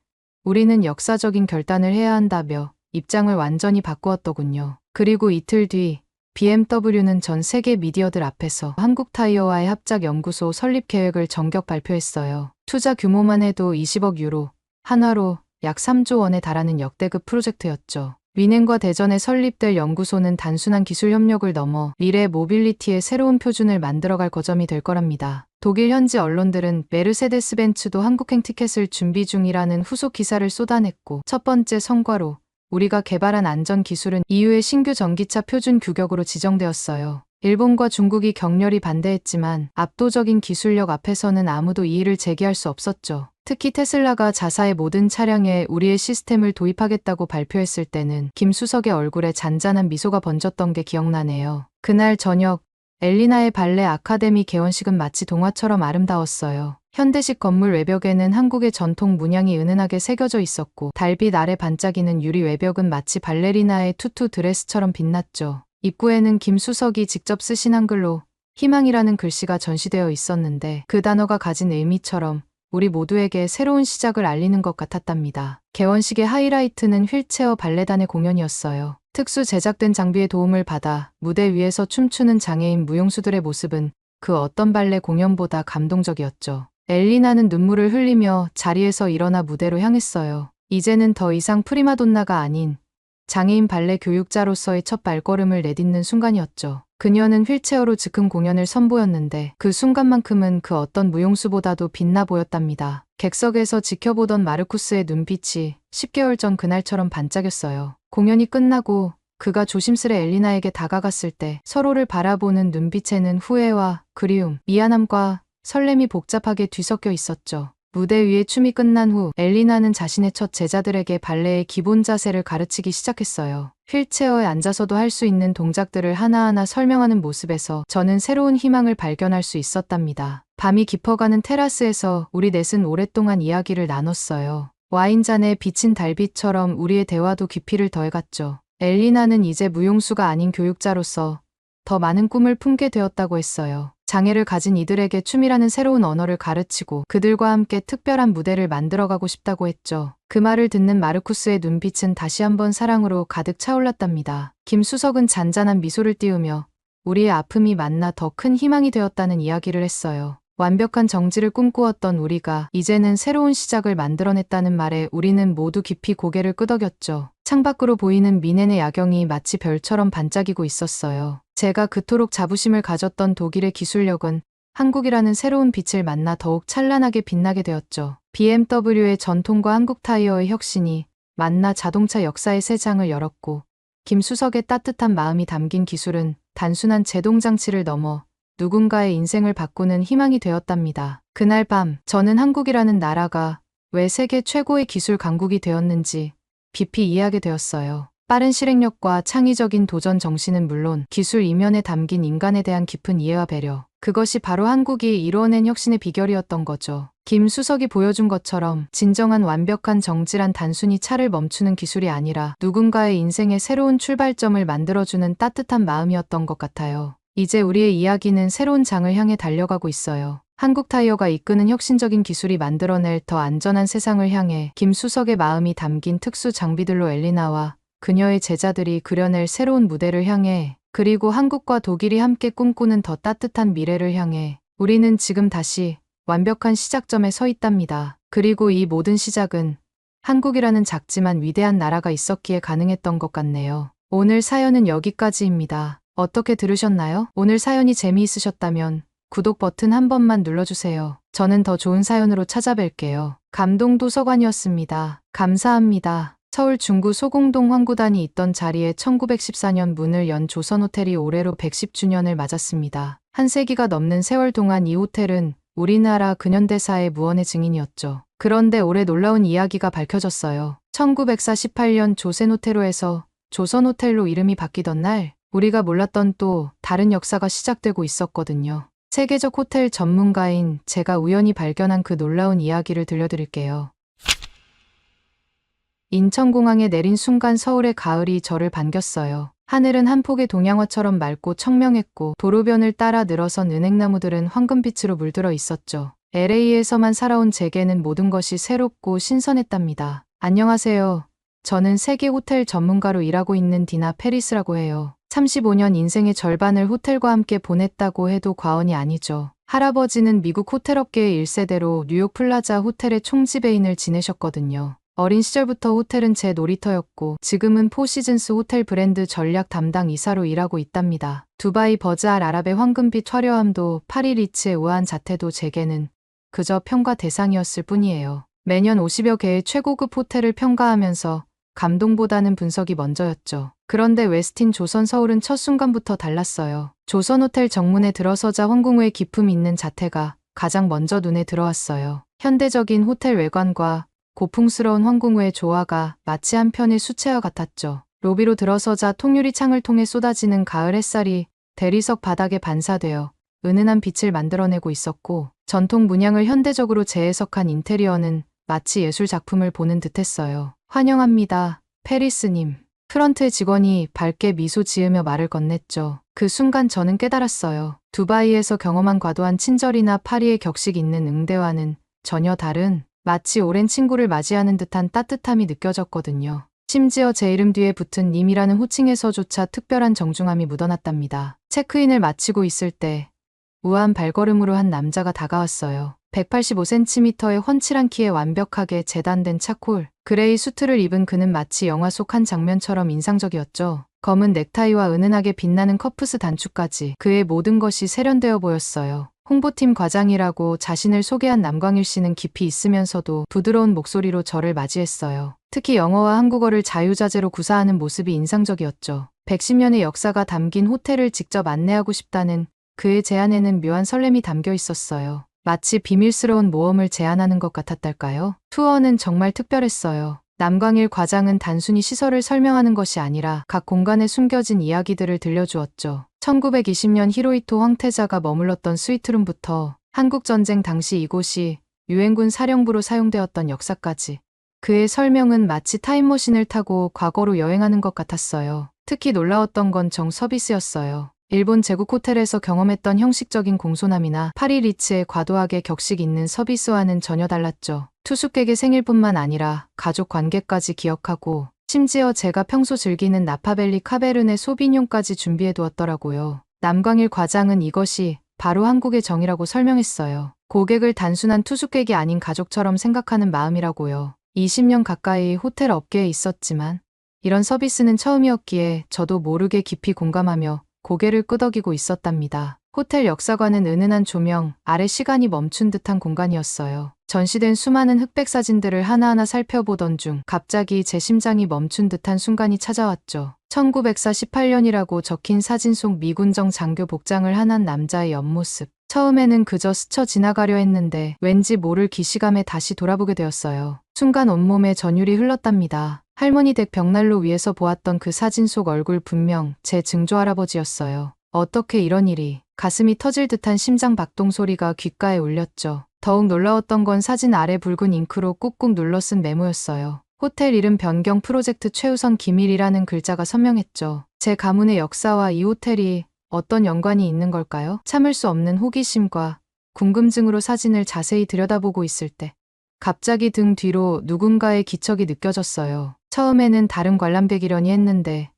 우리는 역사적인 결단을 해야 한다며 입장을 완전히 바꾸었더군요. 그리고 이틀 뒤 BMW는 전 세계 미디어들 앞에서 한국 타이어와의 합작 연구소 설립 계획을 전격 발표했어요. 투자 규모만 해도 20억 유로, 한화로 약 3조 원에 달하는 역대급 프로젝트였죠. 위넨과 대전에 설립될 연구소는 단순한 기술 협력을 넘어 미래 모빌리티의 새로운 표준을 만들어갈 거점이 될 거랍니다. 독일 현지 언론들은 메르세데스 벤츠도 한국행 티켓을 준비 중이라는 후속 기사를 쏟아냈고, 첫 번째 성과로 우리가 개발한 안전 기술은 EU의 신규 전기차 표준 규격으로 지정되었어요. 일본과 중국이 격렬히 반대했지만 압도적인 기술력 앞에서는 아무도 이의를 제기할 수 없었죠. 특히 테슬라가 자사의 모든 차량에 우리의 시스템을 도입하겠다고 발표했을 때는 김 수석의 얼굴에 잔잔한 미소가 번졌던 게 기억나네요. 그날 저녁 엘리나의 발레 아카데미 개원식은 마치 동화처럼 아름다웠어요. 현대식 건물 외벽에는 한국의 전통 문양이 은은하게 새겨져 있었고, 달빛 아래 반짝이는 유리 외벽은 마치 발레리나의 투투 드레스처럼 빛났죠. 입구에는 김 수석이 직접 쓰신 한글로 희망이라는 글씨가 전시되어 있었는데, 그 단어가 가진 의미처럼 우리 모두에게 새로운 시작을 알리는 것 같았답니다. 개원식의 하이라이트는 휠체어 발레단의 공연이었어요. 특수 제작된 장비의 도움을 받아 무대 위에서 춤추는 장애인 무용수들의 모습은 그 어떤 발레 공연보다 감동적이었죠. 엘리나는 눈물을 흘리며 자리에서 일어나 무대로 향했어요. 이제는 더 이상 프리마돈나가 아닌 장애인 발레 교육자로서의 첫 발걸음을 내딛는 순간이었죠. 그녀는 휠체어로 즉흥 공연을 선보였는데 그 순간만큼은 그 어떤 무용수보다도 빛나 보였답니다. 객석에서 지켜보던 마르쿠스의 눈빛이 10개월 전 그날처럼 반짝였어요. 공연이 끝나고 그가 조심스레 엘리나에게 다가갔을 때 서로를 바라보는 눈빛에는 후회와 그리움, 미안함과 설렘이 복잡하게 뒤섞여 있었죠. 무대 위에 춤이 끝난 후 엘리나는 자신의 첫 제자들에게 발레의 기본 자세를 가르치기 시작했어요. 휠체어에 앉아서도 할 수 있는 동작들을 하나하나 설명하는 모습에서 저는 새로운 희망을 발견할 수 있었답니다. 밤이 깊어가는 테라스에서 우리 넷은 오랫동안 이야기를 나눴어요. 와인잔에 비친 달빛처럼 우리의 대화도 깊이를 더해갔죠. 엘리나는 이제 무용수가 아닌 교육자로서 더 많은 꿈을 품게 되었다고 했어요. 장애를 가진 이들에게 춤이라는 새로운 언어를 가르치고 그들과 함께 특별한 무대를 만들어가고 싶다고 했죠. 그 말을 듣는 마르쿠스의 눈빛은 다시 한번 사랑으로 가득 차올랐답니다. 김수석은 잔잔한 미소를 띄우며 우리의 아픔이 만나 더 큰 희망이 되었다는 이야기를 했어요. 완벽한 정지를 꿈꾸었던 우리가 이제는 새로운 시작을 만들어냈다는 말에 우리는 모두 깊이 고개를 끄덕였죠. 창밖으로 보이는 미넨의 야경이 마치 별처럼 반짝이고 있었어요. 제가 그토록 자부심을 가졌던 독일의 기술력은 한국이라는 새로운 빛을 만나 더욱 찬란하게 빛나게 되었죠. BMW의 전통과 한국 타이어의 혁신이 만나 자동차 역사의 새 장을 열었고 김수석의 따뜻한 마음이 담긴 기술은 단순한 제동장치를 넘어 누군가의 인생을 바꾸는 희망이 되었답니다. 그날 밤 저는 한국이라는 나라가 왜 세계 최고의 기술 강국이 되었는지 깊이 이해하게 되었어요. 빠른 실행력과 창의적인 도전 정신은 물론 기술 이면에 담긴 인간에 대한 깊은 이해와 배려. 그것이 바로 한국이 이루어낸 혁신의 비결이었던 거죠. 김 수석이 보여준 것처럼 진정한 완벽한 정지란 단순히 차를 멈추는 기술이 아니라 누군가의 인생의 새로운 출발점을 만들어주는 따뜻한 마음이었던 것 같아요. 이제 우리의 이야기는 새로운 장을 향해 달려가고 있어요. 한국 타이어가 이끄는 혁신적인 기술이 만들어낼 더 안전한 세상을 향해 김 수석의 마음이 담긴 특수 장비들로 엘리나와 그녀의 제자들이 그려낼 새로운 무대를 향해 그리고 한국과 독일이 함께 꿈꾸는 더 따뜻한 미래를 향해 우리는 지금 다시 완벽한 시작점에 서 있답니다. 그리고 이 모든 시작은 한국이라는 작지만 위대한 나라가 있었기에 가능했던 것 같네요. 오늘 사연은 여기까지입니다. 어떻게 들으셨나요? 오늘 사연이 재미있으셨다면 구독 버튼 한 번만 눌러주세요. 저는 더 좋은 사연으로 찾아뵐게요. 감동도서관이었습니다. 감사합니다. 서울 중구 소공동 황구단이 있던 자리에 1914년 문을 연 조선호텔이 올해로 110주년을 맞았습니다. 한 세기가 넘는 세월 동안 이 호텔은 우리나라 근현대사의 무언의 증인이었죠. 그런데 올해 놀라운 이야기가 밝혀졌어요. 1948년 조센호텔로에서 조선호텔로 이름이 바뀌던 날 우리가 몰랐던 또 다른 역사가 시작되고 있었거든요. 세계적 호텔 전문가인 제가 우연히 발견한 그 놀라운 이야기를 들려드릴게요. 인천공항에 내린 순간 서울의 가을이 저를 반겼어요. 하늘은 한 폭의 동양화처럼 맑고 청명했고 도로변을 따라 늘어선 은행나무들은 황금빛으로 물들어 있었죠. LA에서만 살아온 제게는 모든 것이 새롭고 신선했답니다. 안녕하세요. 저는 세계 호텔 전문가로 일하고 있는 디나 페리스라고 해요. 35년 인생의 절반을 호텔과 함께 보냈다고 해도 과언이 아니죠. 할아버지는 미국 호텔업계의 1세대로 뉴욕 플라자 호텔의 총지배인을 지내셨거든요. 어린 시절부터 호텔은 제 놀이터였고 지금은 포시즌스 호텔 브랜드 전략 담당 이사로 일하고 있답니다. 두바이 버즈 알 아랍의 황금빛 화려함도 파리 리츠의 우아한 자태도 제게는 그저 평가 대상이었을 뿐이에요. 매년 50여 개의 최고급 호텔을 평가하면서 감동보다는 분석이 먼저였죠. 그런데 웨스틴 조선 서울은 첫 순간부터 달랐어요. 조선호텔 정문에 들어서자 황궁의 기품 있는 자태가 가장 먼저 눈에 들어왔어요. 현대적인 호텔 외관과 고풍스러운 황궁의 조화가 마치 한 편의 수채화 같았죠. 로비로 들어서자 통유리 창을 통해 쏟아지는 가을 햇살이 대리석 바닥에 반사되어 은은한 빛을 만들어내고 있었고 전통 문양을 현대적으로 재해석한 인테리어는 마치 예술 작품을 보는 듯했어요. 환영합니다, 페리스님. 프런트 직원이 밝게 미소 지으며 말을 건넸죠. 그 순간 저는 깨달았어요. 두바이에서 경험한 과도한 친절이나 파리의 격식 있는 응대와는 전혀 다른 마치 오랜 친구를 맞이하는 듯한 따뜻함이 느껴졌거든요. 심지어 제 이름 뒤에 붙은 님이라는 호칭에서조차 특별한 정중함이 묻어났답니다. 체크인을 마치고 있을 때 우아한 발걸음으로 한 남자가 다가왔어요. 185cm의 훤칠한 키에 완벽하게 재단된 차콜 그레이 수트를 입은 그는 마치 영화 속 한 장면처럼 인상적이었죠. 검은 넥타이와 은은하게 빛나는 커프스 단추까지 그의 모든 것이 세련되어 보였어요. 홍보팀 과장이라고 자신을 소개한 남광일 씨는 깊이 있으면서도 부드러운 목소리로 저를 맞이했어요. 특히 영어와 한국어를 자유자재로 구사하는 모습이 인상적이었죠. 110년의 역사가 담긴 호텔을 직접 안내하고 싶다는 그의 제안에는 묘한 설렘이 담겨 있었어요. 마치 비밀스러운 모험을 제안하는 것 같았달까요? 투어는 정말 특별했어요. 남광일 과장은 단순히 시설을 설명하는 것이 아니라 각 공간에 숨겨진 이야기들을 들려주었죠. 1920년 히로히토 황태자가 머물렀던 스위트룸부터 한국전쟁 당시 이곳이 유엔군 사령부로 사용되었던 역사까지 그의 설명은 마치 타임머신을 타고 과거로 여행하는 것 같았어요. 특히 놀라웠던 건 정서비스였어요. 일본 제국 호텔에서 경험했던 형식적인 공손함이나 파리 리츠의 과도하게 격식 있는 서비스와는 전혀 달랐죠. 투숙객의 생일뿐만 아니라 가족 관계까지 기억하고 심지어 제가 평소 즐기는 나파밸리 카베르네 소비뇽까지 준비해 두었더라고요. 남광일 과장은 이것이 바로 한국의 정이라고 설명했어요. 고객을 단순한 투숙객이 아닌 가족처럼 생각하는 마음이라고요. 20년 가까이 호텔 업계에 있었지만 이런 서비스는 처음이었기에 저도 모르게 깊이 공감하며 고개를 끄덕이고 있었답니다. 호텔 역사관은 은은한 조명 아래 시간이 멈춘 듯한 공간이었어요. 전시된 수많은 흑백 사진들을 하나하나 살펴보던 중 갑자기 제 심장이 멈춘 듯한 순간이 찾아왔죠. 1948년이라고 적힌 사진 속 미군정 장교 복장을 한 남자의 옆모습. 처음에는 그저 스쳐 지나가려 했는데 왠지 모를 기시감에 다시 돌아보게 되었어요. 순간 온몸에 전율이 흘렀답니다. 할머니 댁 벽난로 위에서 보았던 그 사진 속 얼굴 분명 제 증조할아버지였어요. 어떻게 이런 일이. 가슴이 터질 듯한 심장 박동 소리가 귓가에 울렸죠. 더욱 놀라웠던 건 사진 아래 붉은 잉크로 꾹꾹 눌러 쓴 메모였어요. 호텔 이름 변경 프로젝트 최우선 기밀이라는 글자가 선명했죠. 제 가문의 역사와 이 호텔이 어떤 연관이 있는 걸까요? 참을 수 없는 호기심과 궁금증으로 사진을 자세히 들여다보고 있을 때 갑자기 등 뒤로 누군가의 기척이 느껴졌어요. 처음에는 다른 관람객이려니 했는데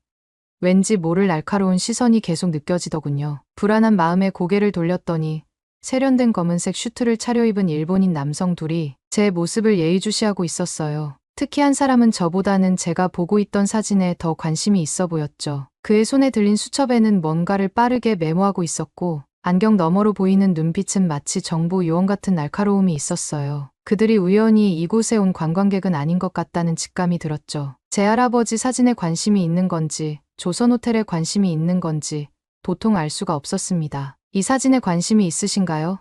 왠지 모를 날카로운 시선이 계속 느껴지더군요. 불안한 마음에 고개를 돌렸더니 세련된 검은색 슈트를 차려입은 일본인 남성 둘이 제 모습을 예의주시하고 있었어요. 특히 한 사람은 저보다는 제가 보고 있던 사진에 더 관심이 있어 보였죠. 그의 손에 들린 수첩에는 뭔가를 빠르게 메모하고 있었고 안경 너머로 보이는 눈빛은 마치 정보 요원 같은 날카로움이 있었어요. 그들이 우연히 이곳에 온 관광객은 아닌 것 같다는 직감이 들었죠. 제 할아버지 사진에 관심이 있는 건지 조선호텔에 관심이 있는 건지 도통 알 수가 없었습니다. 이 사진에 관심이 있으신가요?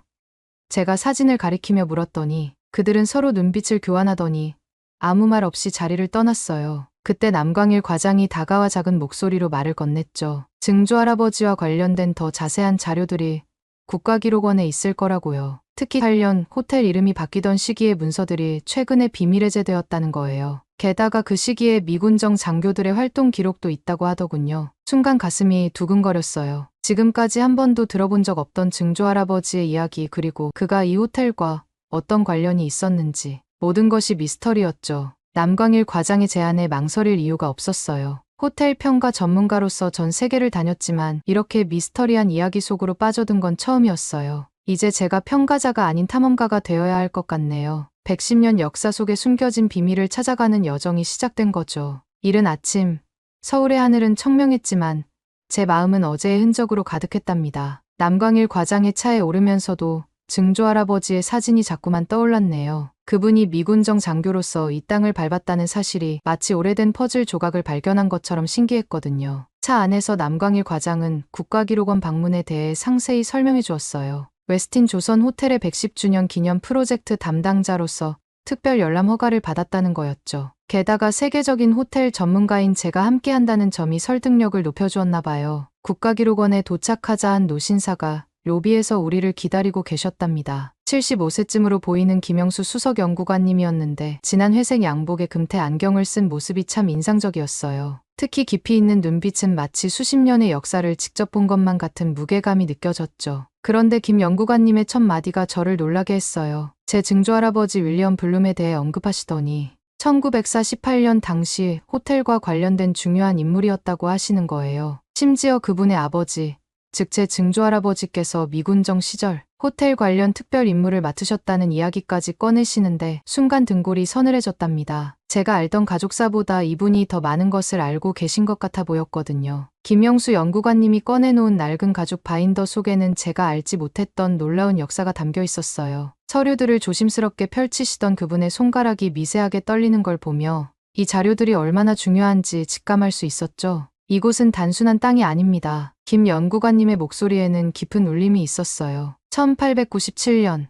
제가 사진을 가리키며 물었더니 그들은 서로 눈빛을 교환하더니 아무 말 없이 자리를 떠났어요. 그때 남광일 과장이 다가와 작은 목소리로 말을 건넸죠. 증조할아버지와 관련된 더 자세한 자료들이 국가기록원에 있을 거라고요. 특히 8년 호텔 이름이 바뀌던 시기의 문서들이 최근에 비밀 해제되었다는 거예요. 게다가 그 시기에 미군정 장교들의 활동 기록도 있다고 하더군요. 순간 가슴이 두근거렸어요. 지금까지 한 번도 들어본 적 없던 증조할아버지의 이야기 그리고 그가 이 호텔과 어떤 관련이 있었는지 모든 것이 미스터리였죠. 남광일 과장의 제안에 망설일 이유가 없었어요. 호텔 평가 전문가로서 전 세계를 다녔지만 이렇게 미스터리한 이야기 속으로 빠져든 건 처음이었어요. 이제 제가 평가자가 아닌 탐험가가 되어야 할 것 같네요. 110년 역사 속에 숨겨진 비밀을 찾아가는 여정이 시작된 거죠. 이른 아침, 서울의 하늘은 청명했지만 제 마음은 어제의 흔적으로 가득했답니다. 남광일 과장의 차에 오르면서도 증조할아버지의 사진이 자꾸만 떠올랐네요. 그분이 미군정 장교로서 이 땅을 밟았다는 사실이 마치 오래된 퍼즐 조각을 발견한 것처럼 신기했거든요. 차 안에서 남광일 과장은 국가기록원 방문에 대해 상세히 설명해 주었어요. 웨스틴 조선 호텔의 110주년 기념 프로젝트 담당자로서 특별 열람 허가를 받았다는 거였죠. 게다가 세계적인 호텔 전문가인 제가 함께한다는 점이 설득력을 높여주었나 봐요. 국가기록원에 도착하자 한 노신사가 로비에서 우리를 기다리고 계셨답니다. 75세쯤으로 보이는 김영수 수석연구관님이었는데 진한 회색 양복에 금태 안경을 쓴 모습이 참 인상적이었어요. 특히 깊이 있는 눈빛은 마치 수십 년의 역사를 직접 본 것만 같은 무게감이 느껴졌죠. 그런데 김 연구관님의 첫 마디가 저를 놀라게 했어요. 제 증조할아버지 윌리엄 블룸에 대해 언급하시더니 1948년 당시 호텔과 관련된 중요한 인물이었다고 하시는 거예요. 심지어 그분의 아버지, 즉 제 증조할아버지께서 미군정 시절 호텔 관련 특별 임무를 맡으셨다는 이야기까지 꺼내시는데 순간 등골이 서늘해졌답니다. 제가 알던 가족사보다 이분이 더 많은 것을 알고 계신 것 같아 보였거든요. 김영수 연구관님이 꺼내놓은 낡은 가죽 바인더 속에는 제가 알지 못했던 놀라운 역사가 담겨 있었어요. 서류들을 조심스럽게 펼치시던 그분의 손가락이 미세하게 떨리는 걸 보며 이 자료들이 얼마나 중요한지 직감할 수 있었죠. 이곳은 단순한 땅이 아닙니다. 김 연구관님의 목소리에는 깊은 울림이 있었어요. 1897년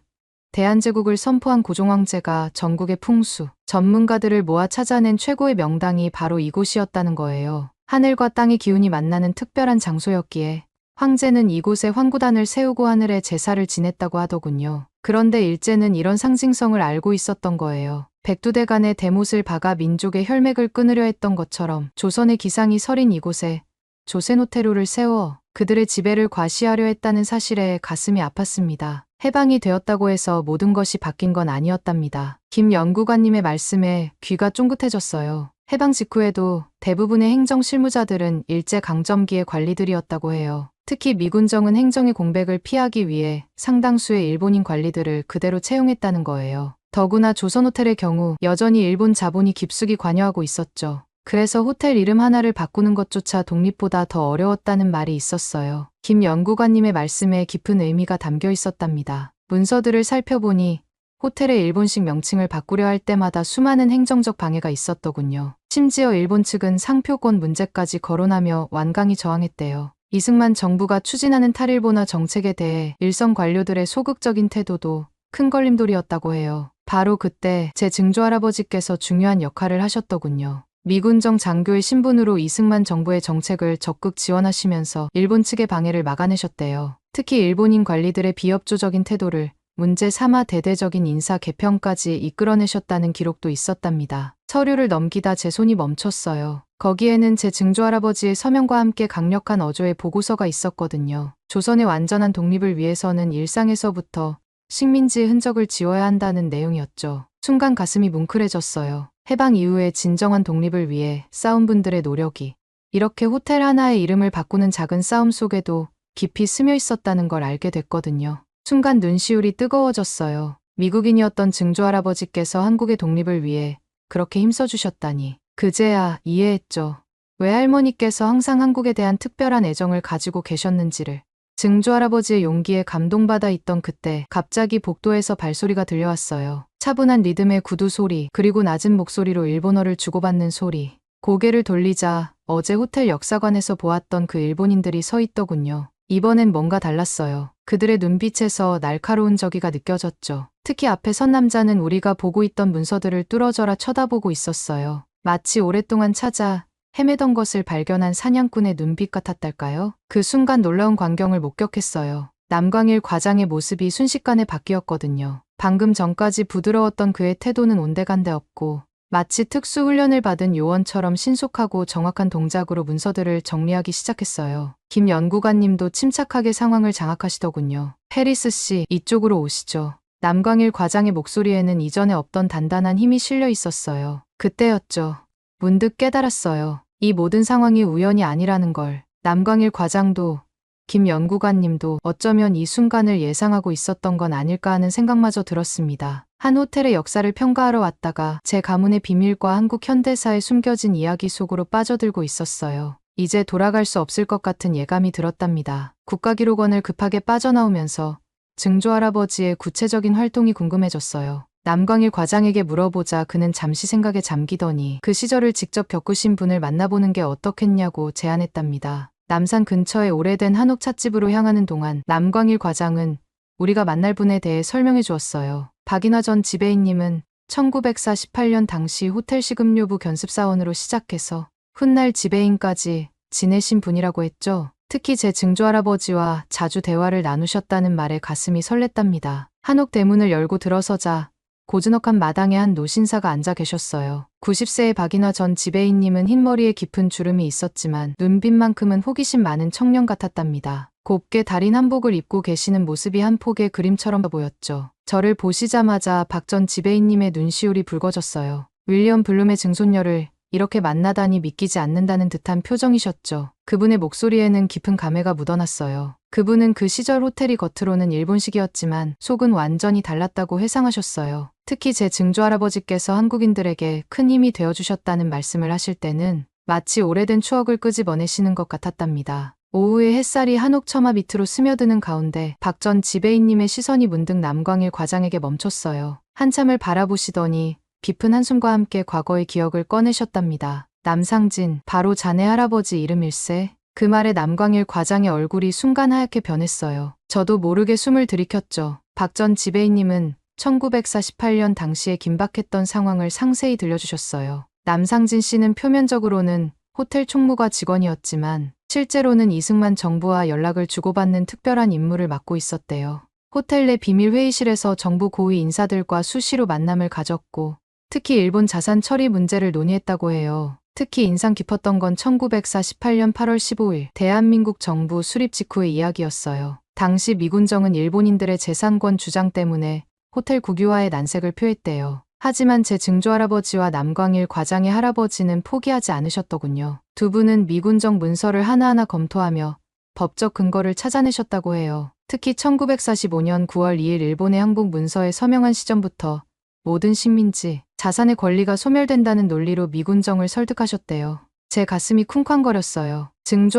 대한제국을 선포한 고종황제가 전국의 풍수, 전문가들을 모아 찾아낸 최고의 명당이 바로 이곳이었다는 거예요. 하늘과 땅의 기운이 만나는 특별한 장소였기에 황제는 이곳에 황구단을 세우고 하늘에 제사를 지냈다고 하더군요. 그런데 일제는 이런 상징성을 알고 있었던 거예요. 백두대간의 대못을 박아 민족의 혈맥을 끊으려 했던 것처럼 조선의 기상이 서린 이곳에 조센호테루를 세워 그들의 지배를 과시하려 했다는 사실에 가슴이 아팠습니다. 해방이 되었다고 해서 모든 것이 바뀐 건 아니었답니다. 김 연구관님의 말씀에 귀가 쫑긋해졌어요. 해방 직후에도 대부분의 행정 실무자들은 일제강점기의 관리들이었다고 해요. 특히 미군정은 행정의 공백을 피하기 위해 상당수의 일본인 관리들을 그대로 채용했다는 거예요. 더구나 조선호텔의 경우 여전히 일본 자본이 깊숙이 관여하고 있었죠. 그래서 호텔 이름 하나를 바꾸는 것조차 독립보다 더 어려웠다는 말이 있었어요. 김 연구관님의 말씀에 깊은 의미가 담겨 있었답니다. 문서들을 살펴보니 호텔의 일본식 명칭을 바꾸려 할 때마다 수많은 행정적 방해가 있었더군요. 심지어 일본 측은 상표권 문제까지 거론하며 완강히 저항했대요. 이승만 정부가 추진하는 탈일본화 정책에 대해 일선 관료들의 소극적인 태도도 큰 걸림돌이었다고 해요. 바로 그때 제 증조할아버지께서 중요한 역할을 하셨더군요. 미군정 장교의 신분으로 이승만 정부의 정책을 적극 지원하시면서 일본 측의 방해를 막아내셨대요. 특히 일본인 관리들의 비협조적인 태도를 문제 삼아 대대적인 인사 개편까지 이끌어내셨다는 기록도 있었답니다. 서류를 넘기다 제 손이 멈췄어요. 거기에는 제 증조할아버지의 서명과 함께 강력한 어조의 보고서가 있었거든요. 조선의 완전한 독립을 위해서는 일상에서부터 식민지의 흔적을 지워야 한다는 내용이었죠. 순간 가슴이 뭉클해졌어요. 해방 이후의 진정한 독립을 위해 싸운 분들의 노력이 이렇게 호텔 하나의 이름을 바꾸는 작은 싸움 속에도 깊이 스며 있었다는 걸 알게 됐거든요. 순간 눈시울이 뜨거워졌어요. 미국인이었던 증조할아버지께서 한국의 독립을 위해 그렇게 힘써주셨다니. 그제야 이해했죠. 외할머니께서 항상 한국에 대한 특별한 애정을 가지고 계셨는지를. 증조할아버지의 용기에 감동받아 있던 그때 갑자기 복도에서 발소리가 들려왔어요. 차분한 리듬의 구두 소리, 그리고 낮은 목소리로 일본어를 주고받는 소리. 고개를 돌리자 어제 호텔 역사관에서 보았던 그 일본인들이 서 있더군요. 이번엔 뭔가 달랐어요. 그들의 눈빛에서 날카로운 저기가 느껴졌죠. 특히 앞에 선 남자는 우리가 보고 있던 문서들을 뚫어져라 쳐다보고 있었어요. 마치 오랫동안 찾아 헤매던 것을 발견한 사냥꾼의 눈빛 같았달까요? 그 순간 놀라운 광경을 목격했어요. 남광일 과장의 모습이 순식간에 바뀌었거든요. 방금 전까지 부드러웠던 그의 태도는 온데간데 없고 마치 특수 훈련을 받은 요원처럼 신속하고 정확한 동작으로 문서들을 정리하기 시작했어요. 김 연구관님도 침착하게 상황을 장악하시더군요. 해리스 씨, 이쪽으로 오시죠. 남광일 과장의 목소리에는 이전에 없던 단단한 힘이 실려 있었어요. 그때였죠. 문득 깨달았어요. 이 모든 상황이 우연이 아니라는 걸. 남광일 과장도 김 연구관님도 어쩌면 이 순간을 예상하고 있었던 건 아닐까 하는 생각마저 들었습니다. 한 호텔의 역사를 평가하러 왔다가 제 가문의 비밀과 한국 현대사에 숨겨진 이야기 속으로 빠져들고 있었어요. 이제 돌아갈 수 없을 것 같은 예감이 들었답니다. 국가기록원을 급하게 빠져나오면서 증조할아버지의 구체적인 활동이 궁금해졌어요. 남광일 과장에게 물어보자 그는 잠시 생각에 잠기더니 그 시절을 직접 겪으신 분을 만나보는 게 어떻겠냐고 제안했답니다. 남산 근처의 오래된 한옥 찻집으로 향하는 동안 남광일 과장은 우리가 만날 분에 대해 설명해 주었어요. 박인화 전 지배인님은 1948년 당시 호텔 식음료부 견습사원으로 시작해서 훗날 지배인까지 지내신 분이라고 했죠. 특히 제 증조할아버지와 자주 대화를 나누셨다는 말에 가슴이 설렜답니다. 한옥 대문을 열고 들어서자 고즈넉한 마당에 한 노신사가 앉아 계셨어요. 90세의 박인화 전 지배인님은 흰머리에 깊은 주름이 있었지만 눈빛만큼은 호기심 많은 청년 같았답니다. 곱게 다린 한복을 입고 계시는 모습이 한 폭의 그림처럼 보였죠. 저를 보시자마자 박 전 지배인님의 눈시울이 붉어졌어요. 윌리엄 블룸의 증손녀를 이렇게 만나다니 믿기지 않는다는 듯한 표정이셨죠. 그분의 목소리에는 깊은 감회가 묻어났어요. 그분은 그 시절 호텔이 겉으로는 일본식이었지만 속은 완전히 달랐다고 회상하셨어요. 특히 제 증조할아버지께서 한국인들에게 큰 힘이 되어주셨다는 말씀을 하실 때는 마치 오래된 추억을 끄집어내시는 것 같았답니다. 오후에 햇살이 한옥 처마 밑으로 스며드는 가운데 박 전 지배인님의 시선이 문득 남광일 과장에게 멈췄어요. 한참을 바라보시더니 깊은 한숨과 함께 과거의 기억을 꺼내셨답니다. 남상진, 바로 자네 할아버지 이름일세. 그 말에 남광일 과장의 얼굴이 순간 하얗게 변했어요. 저도 모르게 숨을 들이켰죠. 박 전 지배인님은 1948년 당시에 긴박했던 상황을 상세히 들려주셨어요. 남상진 씨는 표면적으로는 호텔 총무과 직원이었지만 실제로는 이승만 정부와 연락을 주고받는 특별한 임무를 맡고 있었대요. 호텔 내 비밀 회의실에서 정부 고위 인사들과 수시로 만남을 가졌고 특히 일본 자산 처리 문제를 논의했다고 해요. 특히 인상 깊었던 건 1948년 8월 15일 대한민국 정부 수립 직후의 이야기였어요. 당시 미군정은 일본인들의 재산권 주장 때문에 호텔 국유화에 난색을 표했대요. 하지만 제 증조할아버지와 남광일 과장의 할아버지는 포기하지 않으셨더군요. 두 분은 미군정 문서를 하나하나 검토하며 법적 근거를 찾아내셨다고 해요. 특히 1945년 9월 2일 일본의 항복 문서에 서명한 시점부터 모든 식민지, 자산의 권리가 소멸된다는 논리로 미군정을 설득하셨대요. 제 가슴이 쿵쾅거렸어요.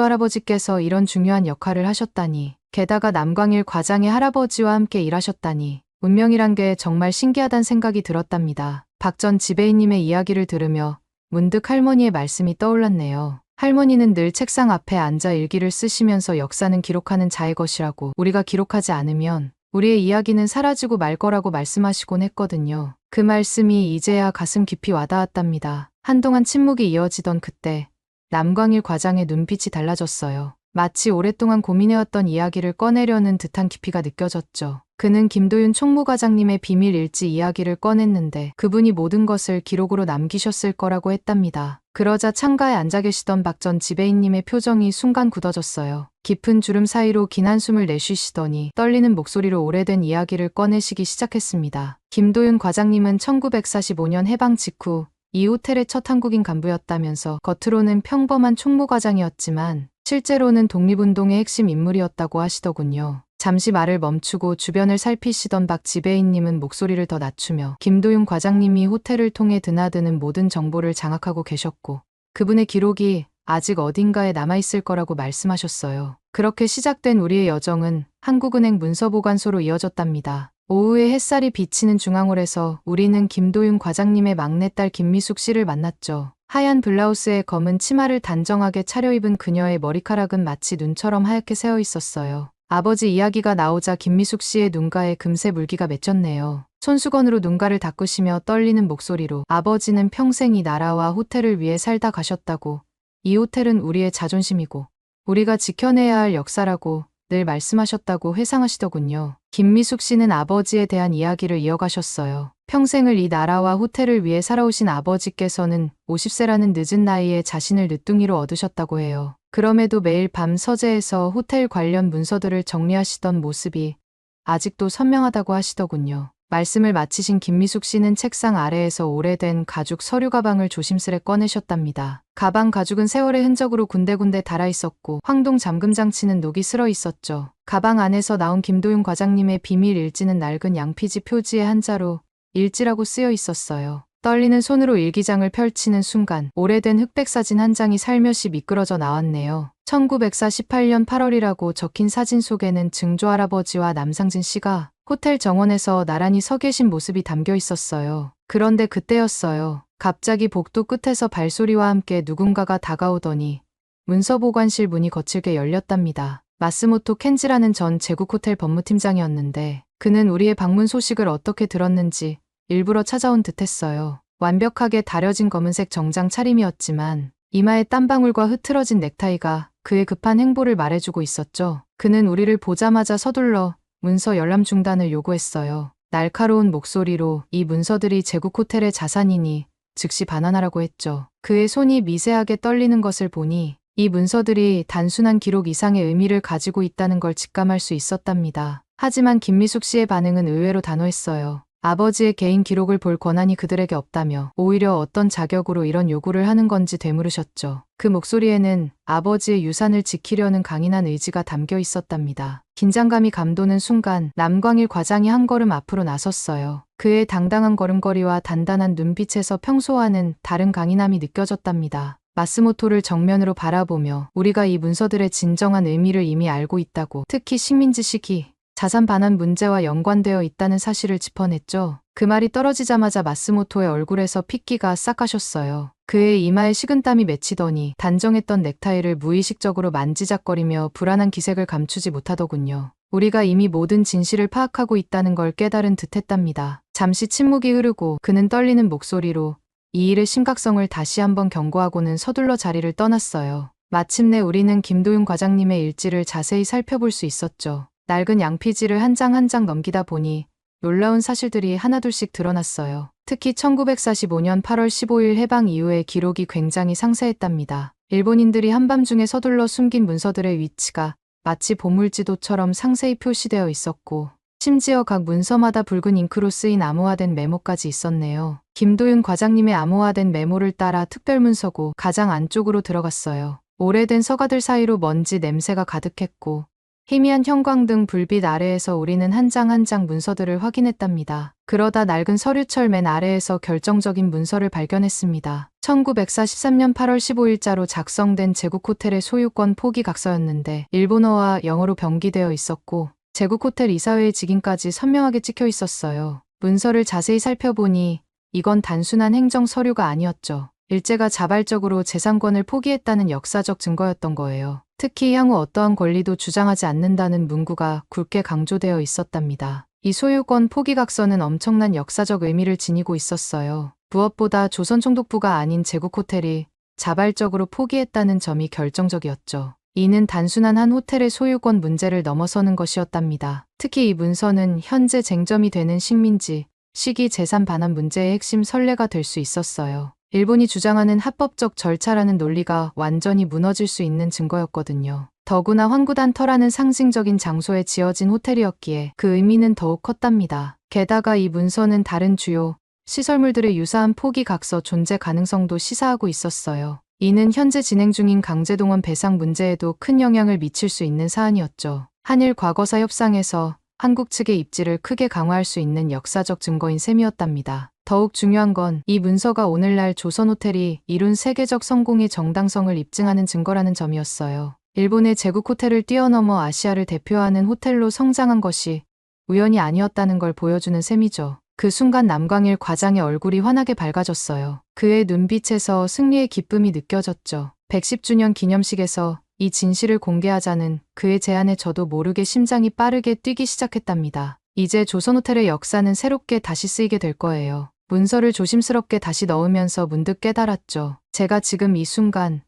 증조할아버지께서 이런 중요한 역할을 하셨다니. 게다가 남광일 과장의 할아버지와 함께 일하셨다니. 운명이란 게 정말 신기하단 생각이 들었답니다. 박 전 지배인님의 이야기를 들으며 문득 할머니의 말씀이 떠올랐네요. 할머니는 늘 책상 앞에 앉아 일기를 쓰시면서 역사는 기록하는 자의 것이라고, 우리가 기록하지 않으면 우리의 이야기는 사라지고 말 거라고 말씀하시곤 했거든요. 그 말씀이 이제야 가슴 깊이 와닿았답니다. 한동안 침묵이 이어지던 그때 남광일 과장의 눈빛이 달라졌어요. 마치 오랫동안 고민해왔던 이야기를 꺼내려는 듯한 깊이가 느껴졌죠. 그는 김도윤 총무과장님의 비밀 일지 이야기를 꺼냈는데 그분이 모든 것을 기록으로 남기셨을 거라고 했답니다. 그러자 창가에 앉아 계시던 박 전 지배인님의 표정이 순간 굳어졌어요. 깊은 주름 사이로 긴 한숨을 내쉬시더니 떨리는 목소리로 오래된 이야기를 꺼내시기 시작했습니다. 김도윤 과장님은 1945년 해방 직후 이 호텔의 첫 한국인 간부였다면서 겉으로는 평범한 총무과장이었지만 실제로는 독립운동의 핵심 인물이었다고 하시더군요. 잠시 말을 멈추고 주변을 살피시던 박 지배인님은 목소리를 더 낮추며 김도윤 과장님이 호텔을 통해 드나드는 모든 정보를 장악하고 계셨고 그분의 기록이 아직 어딘가에 남아있을 거라고 말씀하셨어요. 그렇게 시작된 우리의 여정은 한국은행 문서보관소로 이어졌답니다. 오후에 햇살이 비치는 중앙홀에서 우리는 김도윤 과장님의 막내딸 김미숙 씨를 만났죠. 하얀 블라우스에 검은 치마를 단정하게 차려입은 그녀의 머리카락은 마치 눈처럼 하얗게 새어 있었어요. 아버지 이야기가 나오자 김미숙 씨의 눈가에 금세 물기가 맺혔네요. 손수건으로 눈가를 닦으시며 떨리는 목소리로 아버지는 평생 이 나라와 호텔을 위해 살다 가셨다고, 이 호텔은 우리의 자존심이고 우리가 지켜내야 할 역사라고 늘 말씀하셨다고 회상하시더군요. 김미숙 씨는 아버지에 대한 이야기를 이어가셨어요. 평생을 이 나라와 호텔을 위해 살아오신 아버지께서는 50세라는 늦은 나이에 자신을 늦둥이로 얻으셨다고 해요. 그럼에도 매일 밤 서재에서 호텔 관련 문서들을 정리하시던 모습이 아직도 선명하다고 하시더군요. 말씀을 마치신 김미숙 씨는 책상 아래에서 오래된 가죽 서류 가방을 조심스레 꺼내셨답니다. 가방 가죽은 세월의 흔적으로 군데군데 닳아 있었고 황동 잠금 장치는 녹이 슬어 있었죠. 가방 안에서 나온 김도윤 과장님의 비밀 일지는 낡은 양피지 표지의 한자로 일지라고 쓰여 있었어요. 떨리는 손으로 일기장을 펼치는 순간 오래된 흑백 사진 한 장이 살며시 미끄러져 나왔네요. 1948년 8월이라고 적힌 사진 속에는 증조할아버지와 남상진 씨가 호텔 정원에서 나란히 서 계신 모습이 담겨 있었어요. 그런데 그때였어요. 갑자기 복도 끝에서 발소리와 함께 누군가가 다가오더니 문서보관실 문이 거칠게 열렸답니다. 마스모토 켄지라는 전 제국호텔 법무팀장이었는데 그는 우리의 방문 소식을 어떻게 들었는지 일부러 찾아온 듯했어요. 완벽하게 다려진 검은색 정장 차림이었지만 이마에 땀방울과 흐트러진 넥타이가 그의 급한 행보를 말해주고 있었죠. 그는 우리를 보자마자 서둘러 문서 열람 중단을 요구했어요. 날카로운 목소리로 이 문서들이 제국호텔의 자산이니 즉시 반환하라고 했죠. 그의 손이 미세하게 떨리는 것을 보니 이 문서들이 단순한 기록 이상의 의미를 가지고 있다는 걸 직감할 수 있었답니다. 하지만 김미숙 씨의 반응은 의외로 단호했어요. 아버지의 개인 기록을 볼 권한이 그들에게 없다며 오히려 어떤 자격으로 이런 요구를 하는 건지 되물으셨죠. 그 목소리에는 아버지의 유산을 지키려는 강인한 의지가 담겨 있었답니다. 긴장감이 감도는 순간 남광일 과장이 한 걸음 앞으로 나섰어요. 그의 당당한 걸음걸이와 단단한 눈빛에서 평소와는 다른 강인함이 느껴졌답니다. 마스모토를 정면으로 바라보며 우리가 이 문서들의 진정한 의미를 이미 알고 있다고, 특히 식민지 시기 자산 반환 문제와 연관되어 있다는 사실을 짚어냈죠. 그 말이 떨어지자마자 마스모토의 얼굴에서 핏기가 싹 가셨어요. 그의 이마에 식은땀이 맺히더니 단정했던 넥타이를 무의식적으로 만지작거리며 불안한 기색을 감추지 못하더군요. 우리가 이미 모든 진실을 파악하고 있다는 걸 깨달은 듯했답니다. 잠시 침묵이 흐르고 그는 떨리는 목소리로 이 일의 심각성을 다시 한번 경고하고는 서둘러 자리를 떠났어요. 마침내 우리는 김도윤 과장님의 일지를 자세히 살펴볼 수 있었죠. 낡은 양피지를 한 장 한 장 넘기다 보니 놀라운 사실들이 하나둘씩 드러났어요. 특히 1945년 8월 15일 해방 이후의 기록이 굉장히 상세했답니다. 일본인들이 한밤중에 서둘러 숨긴 문서들의 위치가 마치 보물지도처럼 상세히 표시되어 있었고, 심지어 각 문서마다 붉은 잉크로 쓰인 암호화된 메모까지 있었네요. 김도윤 과장님의 암호화된 메모를 따라 특별문서고 가장 안쪽으로 들어갔어요. 오래된 서가들 사이로 먼지 냄새가 가득했고 희미한 형광등 불빛 아래에서 우리는 한 장 한 장 문서들을 확인했답니다. 그러다 낡은 서류철 맨 아래에서 결정적인 문서를 발견했습니다. 1943년 8월 15일자로 작성된 제국호텔의 소유권 포기 각서였는데 일본어와 영어로 병기되어 있었고 제국호텔 이사회의 직인까지 선명하게 찍혀 있었어요. 문서를 자세히 살펴보니 이건 단순한 행정 서류가 아니었죠. 일제가 자발적으로 재산권을 포기했다는 역사적 증거였던 거예요. 특히 향후 어떠한 권리도 주장하지 않는다는 문구가 굵게 강조되어 있었답니다. 이 소유권 포기 각서는 엄청난 역사적 의미를 지니고 있었어요. 무엇보다 조선 총독부가 아닌 제국호텔이 자발적으로 포기했다는 점이 결정적이었죠. 이는 단순한 한 호텔의 소유권 문제를 넘어서는 것이었답니다. 특히 이 문서는 현재 쟁점이 되는 식민지 시기 재산 반환 문제의 핵심 선례가 될 수 있었어요. 일본이 주장하는 합법적 절차라는 논리가 완전히 무너질 수 있는 증거였거든요. 더구나 황구단터라는 상징적인 장소에 지어진 호텔이었기에 그 의미는 더욱 컸답니다. 게다가 이 문서는 다른 주요 시설물들의 유사한 포기 각서 존재 가능성도 시사하고 있었어요. 이는 현재 진행 중인 강제동원 배상 문제에도 큰 영향을 미칠 수 있는 사안이었죠. 한일 과거사 협상에서 한국 측의 입지를 크게 강화할 수 있는 역사적 증거인 셈이었답니다. 더욱 중요한 건 이 문서가 오늘날 조선호텔이 이룬 세계적 성공의 정당성을 입증하는 증거라는 점이었어요. 일본의 제국호텔을 뛰어넘어 아시아를 대표하는 호텔로 성장한 것이 우연이 아니었다는 걸 보여주는 셈이죠. 그 순간 남광일 과장의 얼굴이 환하게 밝아졌어요. 그의 눈빛에서 승리의 기쁨이 느껴졌죠. 110주년 기념식에서 이 진실을 공개하자는 그의 제안에 저도 모르게 심장이 빠르게 뛰기 시작했답니다. 이제 조선호텔의 역사는 새롭게 다시 쓰이게 될 거예요. 문서를 조심스럽게 다시 넣으면서 문득 깨달았죠. 제가 지금 이 순간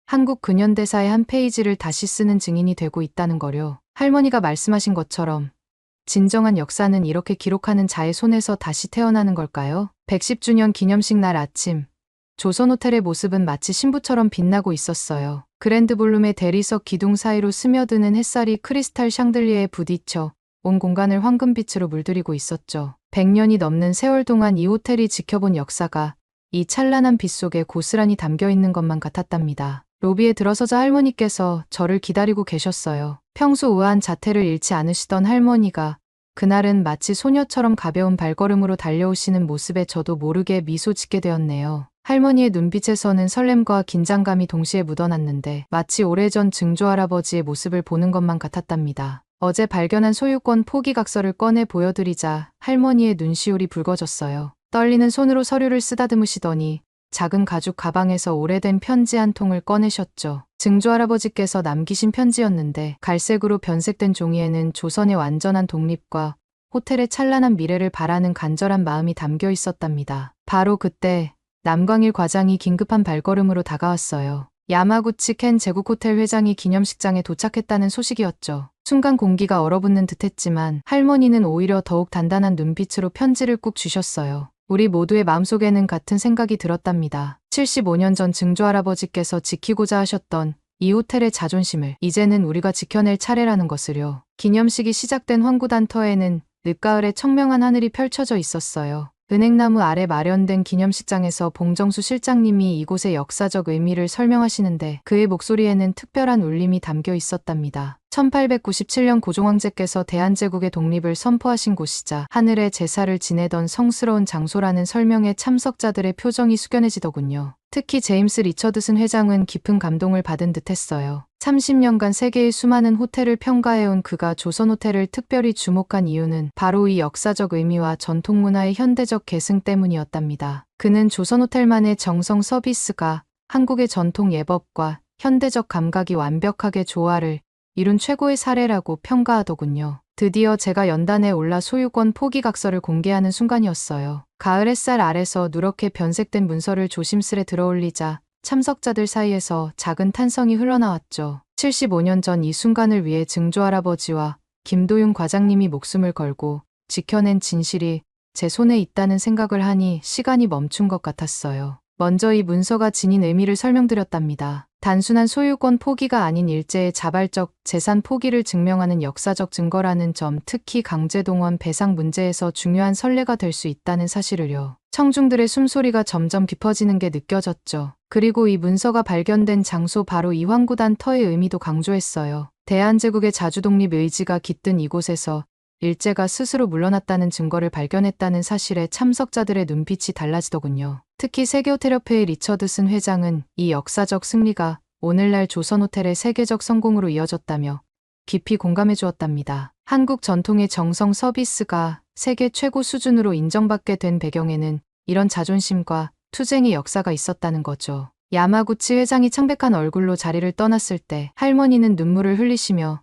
한국 근현대사의 한 페이지를 다시 쓰는 증인이 되고 있다는 거요. 할머니가 말씀하신 것처럼 진정한 역사는 이렇게 기록하는 자의 손에서 다시 태어나는 걸까요? 110주년 기념식 날 아침, 조선호텔의 모습은 마치 신부처럼 빛나고 있었어요. 그랜드 볼룸의 대리석 기둥 사이로 스며드는 햇살이 크리스탈 샹들리에에 부딪혀 온 공간을 황금빛으로 물들이고 있었죠. 100년이 넘는 세월 동안 이 호텔이 지켜본 역사가 이 찬란한 빛 속에 고스란히 담겨 있는 것만 같았답니다. 로비에 들어서자 할머니께서 저를 기다리고 계셨어요. 평소 우아한 자태를 잃지 않으시던 할머니가 그날은 마치 소녀처럼 가벼운 발걸음으로 달려오시는 모습에 저도 모르게 미소 짓게 되었네요. 할머니의 눈빛에서는 설렘과 긴장감이 동시에 묻어났는데 마치 오래전 증조할아버지의 모습을 보는 것만 같았답니다. 어제 발견한 소유권 포기 각서를 꺼내 보여드리자 할머니의 눈시울이 붉어졌어요. 떨리는 손으로 서류를 쓰다듬으시더니 작은 가죽 가방에서 오래된 편지 한 통을 꺼내셨죠. 증조할아버지께서 남기신 편지였는데 갈색으로 변색된 종이에는 조선의 완전한 독립과 호텔의 찬란한 미래를 바라는 간절한 마음이 담겨 있었답니다. 바로 그때 남광일 과장이 긴급한 발걸음으로 다가왔어요. 야마구치 켄 제국호텔 회장이 기념식장에 도착했다는 소식이었죠. 순간 공기가 얼어붙는 듯했지만 할머니는 오히려 더욱 단단한 눈빛으로 편지를 꾹 쥐셨어요. 우리 모두의 마음속에는 같은 생각이 들었답니다. 75년 전 증조할아버지께서 지키고자 하셨던 이 호텔의 자존심을 이제는 우리가 지켜낼 차례라는 것을요. 기념식이 시작된 황구단터에는 늦가을에 청명한 하늘이 펼쳐져 있었어요. 은행나무 아래 마련된 기념식장에서 봉정수 실장님이 이곳의 역사적 의미를 설명하시는데 그의 목소리에는 특별한 울림이 담겨 있었답니다. 1897년 고종황제께서 대한제국의 독립을 선포하신 곳이자 하늘의 제사를 지내던 성스러운 장소라는 설명에 참석자들의 표정이 숙연해지더군요. 특히 제임스 리처드슨 회장은 깊은 감동을 받은 듯했어요. 30년간 세계의 수많은 호텔을 평가해온 그가 조선호텔을 특별히 주목한 이유는 바로 이 역사적 의미와 전통문화의 현대적 계승 때문이었답니다. 그는 조선호텔만의 정성 서비스가 한국의 전통 예법과 현대적 감각이 완벽하게 조화를 이룬 최고의 사례라고 평가하더군요. 드디어 제가 연단에 올라 소유권 포기각서를 공개하는 순간이었어요. 가을 햇살 아래서 누렇게 변색된 문서를 조심스레 들어올리자 참석자들 사이에서 작은 탄성이 흘러나왔죠. 75년 전 이 순간을 위해 증조할아버지와 김도윤 과장님이 목숨을 걸고 지켜낸 진실이 제 손에 있다는 생각을 하니 시간이 멈춘 것 같았어요. 먼저 이 문서가 지닌 의미를 설명드렸답니다. 단순한 소유권 포기가 아닌 일제의 자발적 재산 포기를 증명하는 역사적 증거라는 점, 특히 강제동원 배상 문제에서 중요한 선례가 될 수 있다는 사실을요. 청중들의 숨소리가 점점 깊어지는 게 느껴졌죠. 그리고 이 문서가 발견된 장소 바로 이황구단 터의 의미도 강조했어요. 대한제국의 자주독립 의지가 깃든 이곳에서 일제가 스스로 물러났다는 증거를 발견했다는 사실에 참석자들의 눈빛이 달라지더군요. 특히 세계호텔협회의 리처드슨 회장은 이 역사적 승리가 오늘날 조선호텔의 세계적 성공으로 이어졌다며 깊이 공감해 주었답니다. 한국 전통의 정성 서비스가 세계 최고 수준으로 인정받게 된 배경에는 이런 자존심과 투쟁의 역사가 있었다는 거죠. 야마구치 회장이 창백한 얼굴로 자리를 떠났을 때 할머니는 눈물을 흘리시며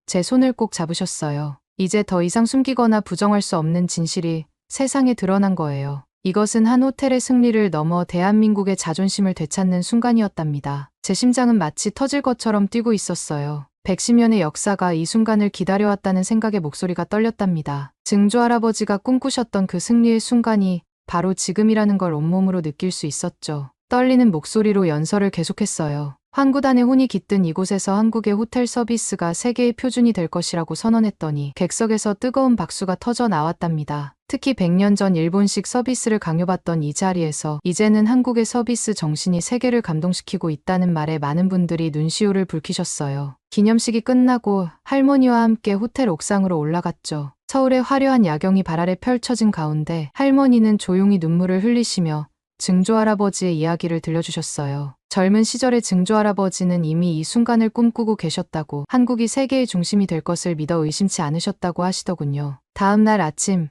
제 손을 꼭 잡으셨어요. 이제 더 이상 숨기거나 부정할 수 없는 진실이 세상에 드러난 거예요. 이것은 한 호텔의 승리를 넘어 대한민국의 자존심을 되찾는 순간이었답니다. 제 심장은 마치 터질 것처럼 뛰고 있었어요. 110년의 역사가 이 순간을 기다려왔다는 생각에 목소리가 떨렸답니다. 증조할아버지가 꿈꾸셨던 그 승리의 순간이 바로 지금이라는 걸 온몸으로 느낄 수 있었죠. 떨리는 목소리로 연설을 계속했어요. 황구단의 혼이 깃든 이곳에서 한국의 호텔 서비스가 세계의 표준이 될 것이라고 선언했더니 객석에서 뜨거운 박수가 터져 나왔답니다. 특히 100년 전 일본식 서비스를 강요받던 이 자리에서 이제는 한국의 서비스 정신이 세계를 감동시키고 있다는 말에 많은 분들이 눈시울을 붉히셨어요. 기념식이 끝나고 할머니와 함께 호텔 옥상으로 올라갔죠. 서울의 화려한 야경이 발 아래 펼쳐진 가운데 할머니는 조용히 눈물을 흘리시며 증조할아버지의 이야기를 들려주셨어요. 젊은 시절의 증조할아버지는 이미 이 순간을 꿈꾸고 계셨다고, 한국이 세계의 중심이 될 것을 믿어 의심치 않으셨다고 하시더군요. 다음 날 아침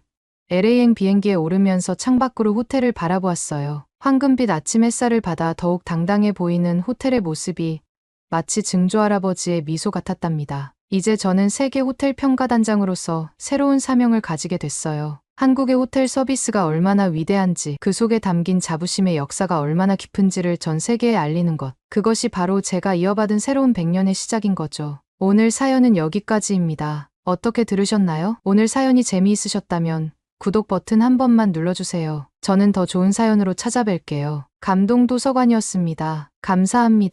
LA행 비행기에 오르면서 창밖으로 호텔을 바라보았어요. 황금빛 아침 햇살을 받아 더욱 당당해 보이는 호텔의 모습이 마치 증조할아버지의 미소 같았답니다. 이제 저는 세계 호텔 평가단장으로서 새로운 사명을 가지게 됐어요. 한국의 호텔 서비스가 얼마나 위대한지, 그 속에 담긴 자부심의 역사가 얼마나 깊은지를 전 세계에 알리는 것. 그것이 바로 제가 이어받은 새로운 100년의 시작인 거죠. 오늘 사연은 여기까지입니다. 어떻게 들으셨나요? 오늘 사연이 재미있으셨다면 구독 버튼 한 번만 눌러주세요. 저는 더 좋은 사연으로 찾아뵐게요. 감동도서관이었습니다. 감사합니다.